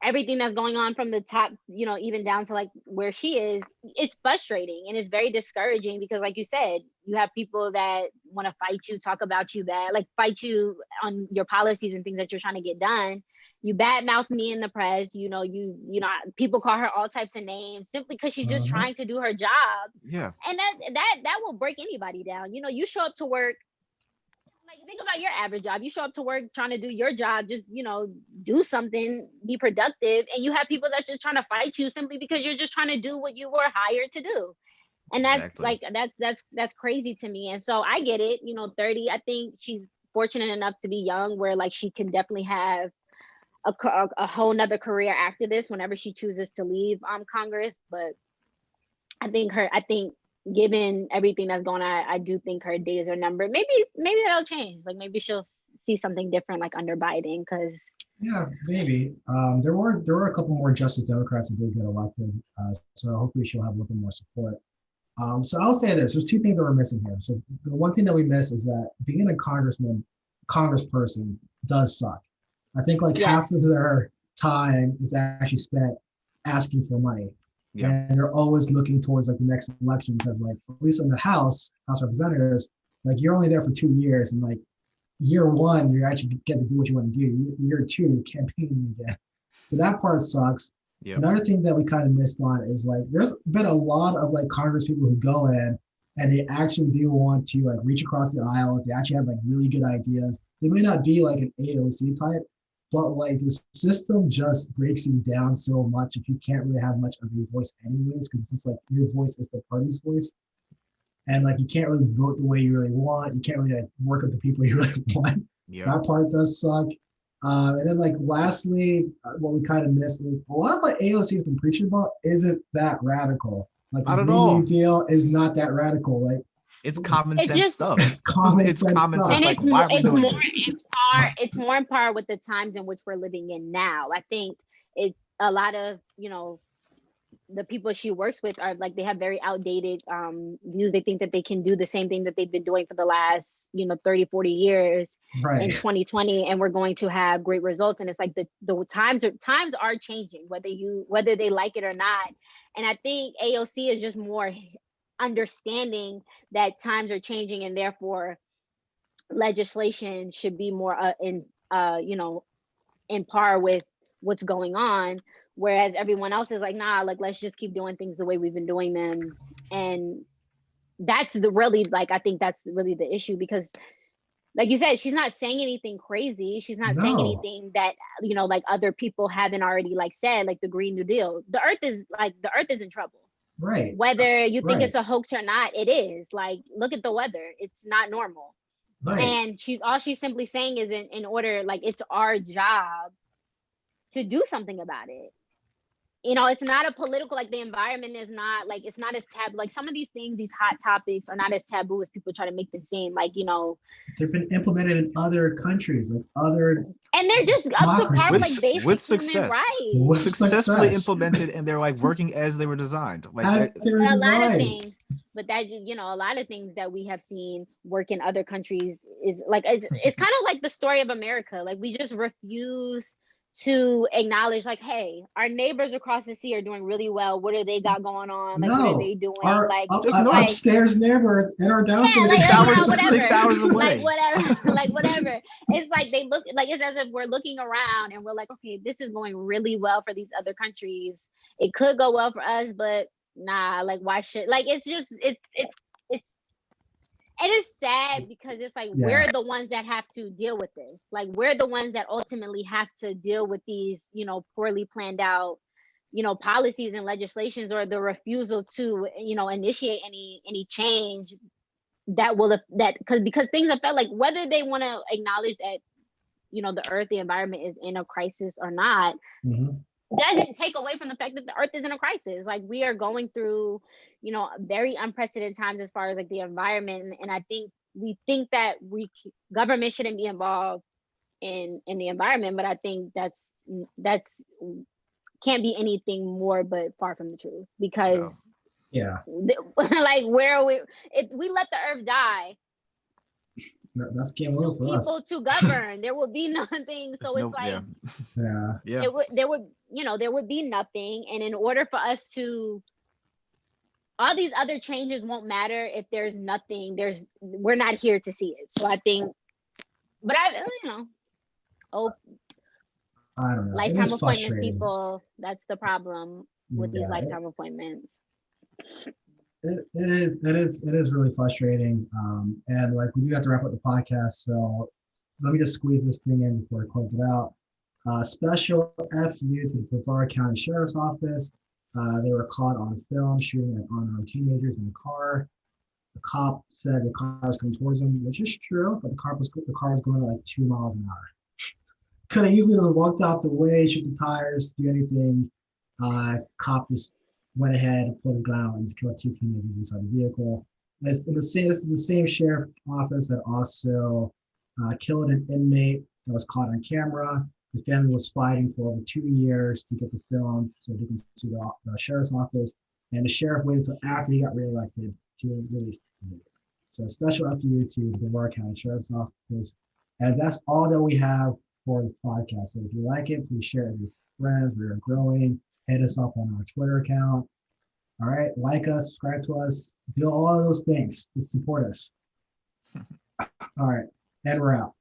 everything that's going on from the top, even down to like where she is, it's frustrating and it's very discouraging, because like you said, you have people that want to fight you, talk about you bad, like fight you on your policies and things that you're trying to get done. You badmouth me in the press, people call her all types of names simply because she's just trying to do her job. Yeah. And that will break anybody down. You show up to work, like, think about your average job. You show up to work trying to do your job, just, do something, be productive. And you have people that's just trying to fight you simply because you're just trying to do what you were hired to do. And that's exactly. like, that's crazy to me. And so I get it, 30, I think she's fortunate enough to be young where like she can definitely have a whole nother career after this whenever she chooses to leave Congress. But I think given everything that's going on, I do think her days are numbered. Maybe that'll change. Like maybe she'll see something different like under Biden, because yeah, maybe. There were a couple more Justice Democrats that did get elected, so hopefully she'll have a little more support. So I'll say this: there's two things that we're missing here. So the one thing that we miss is that being a congressperson does suck. I think like half of their time is actually spent asking for money. Yeah. And they're always looking towards like the next election, because like at least in the House of Representatives, like you're only there for 2 years, and like year one, you actually get to do what you want to do. Year two, you're campaigning again. So that part sucks. Yep. Another thing that we kind of missed on is like there's been a lot of like Congress people who go in and they actually do want to like reach across the aisle. They actually have like really good ideas. They may not be like an AOC type, but like the system just breaks you down so much if you can't really have much of your voice anyways, because it's just like your voice is the party's voice. And like you can't really vote the way you really want. You can't really like work with the people you really want. Yep. That part does suck. And then like lastly, what we kind of missed is a lot of what AOC has been preaching about isn't that radical. Like the Green New Deal is not that radical. Like it's common sense stuff. It's common sense stuff. And like, why are we doing this? It's more in par with the times in which we're living in now. I think it's a lot of, the people she works with are like, they have very outdated views. They think that they can do the same thing that they've been doing for the last, 30, 40 years in 2020, and we're going to have great results. And it's like the times are changing, whether they like it or not. And I think AOC is just more understanding that times are changing, and therefore legislation should be more in par with what's going on, whereas everyone else is like, nah, like let's just keep doing things the way we've been doing them. And that's I think that's really the issue, because like you said, she's not saying anything crazy. She's not saying anything that, like other people haven't already like said, like the Green New Deal. The earth is in trouble. Right. Whether you think it's a hoax or not, it is. Like, look at the weather. It's not normal. Right. And she's simply saying is in order, like, it's our job to do something about it. It's not a political, like the environment is not like, it's not as taboo. Like some of these things, these hot topics are not as taboo as people try to make them seem. Like, they've been implemented in other countries, like other. And they're just up to par like basic with success. Right. Successfully implemented, and they're like working as they were designed. Like a lot of things, but that a lot of things that we have seen work in other countries is like it's kind of like the story of America. Like we just refuse to acknowledge, like, hey, our neighbors across the sea are doing really well. What do they got going on? Like, what are they doing? Like, upstairs neighbors and our downstairs. Yeah, 6 hours away. Like whatever. It's like they look like it's as if we're looking around and we're like, okay, this is going really well for these other countries. It could go well for us, but nah. Like, why should? Like, it's just it's. it is sad because it's like we're the ones that have to deal with this. Like we're the ones that ultimately have to deal with these, you know, poorly planned out, you know, policies and legislations, or the refusal to, you know, initiate any change that will that because things have felt like, whether they want to acknowledge that, you know, the earth, the environment is in a crisis or not, doesn't take away from the fact that the earth is in a crisis. Like we are going through, you know, very unprecedented times as far as like the environment, and I think we think that government shouldn't be involved in the environment, but I think that's can't be anything more but far from the truth, because like where are we, if we let the earth die, that's game over for people us. to govern, there will be nothing. So it's like there would be nothing. And in order for us to, all these other changes won't matter if there's nothing, we're not here to see it. So I think, but I don't know, lifetime appointments, people, that's the problem with these lifetime appointments. It is really frustrating. And like, we do have to wrap up the podcast, so let me just squeeze this thing in before I close it out. Special FU to the Brevard County Sheriff's Office. They were caught on film shooting at unarmed teenagers in a car. The cop said the car was coming towards them, which is true, but the car was going at like 2 miles an hour. Could have easily just walked out the way, shoot the tires, do anything. Cop just went ahead, pulled a gun out, and just killed 2 teenagers inside the vehicle. This is the same sheriff's office that also killed an inmate that was caught on camera. The family was fighting for over 2 years to get the film so they can sue the sheriff's office. And the sheriff waited until after he got reelected to release the video. So special FU to the Brevard County Sheriff's Office. And that's all that we have for this podcast. So if you like it, please share it with your friends. We are growing. Hit us up on our Twitter account. All right, like us, subscribe to us, do all of those things to support us. All right, and we're out.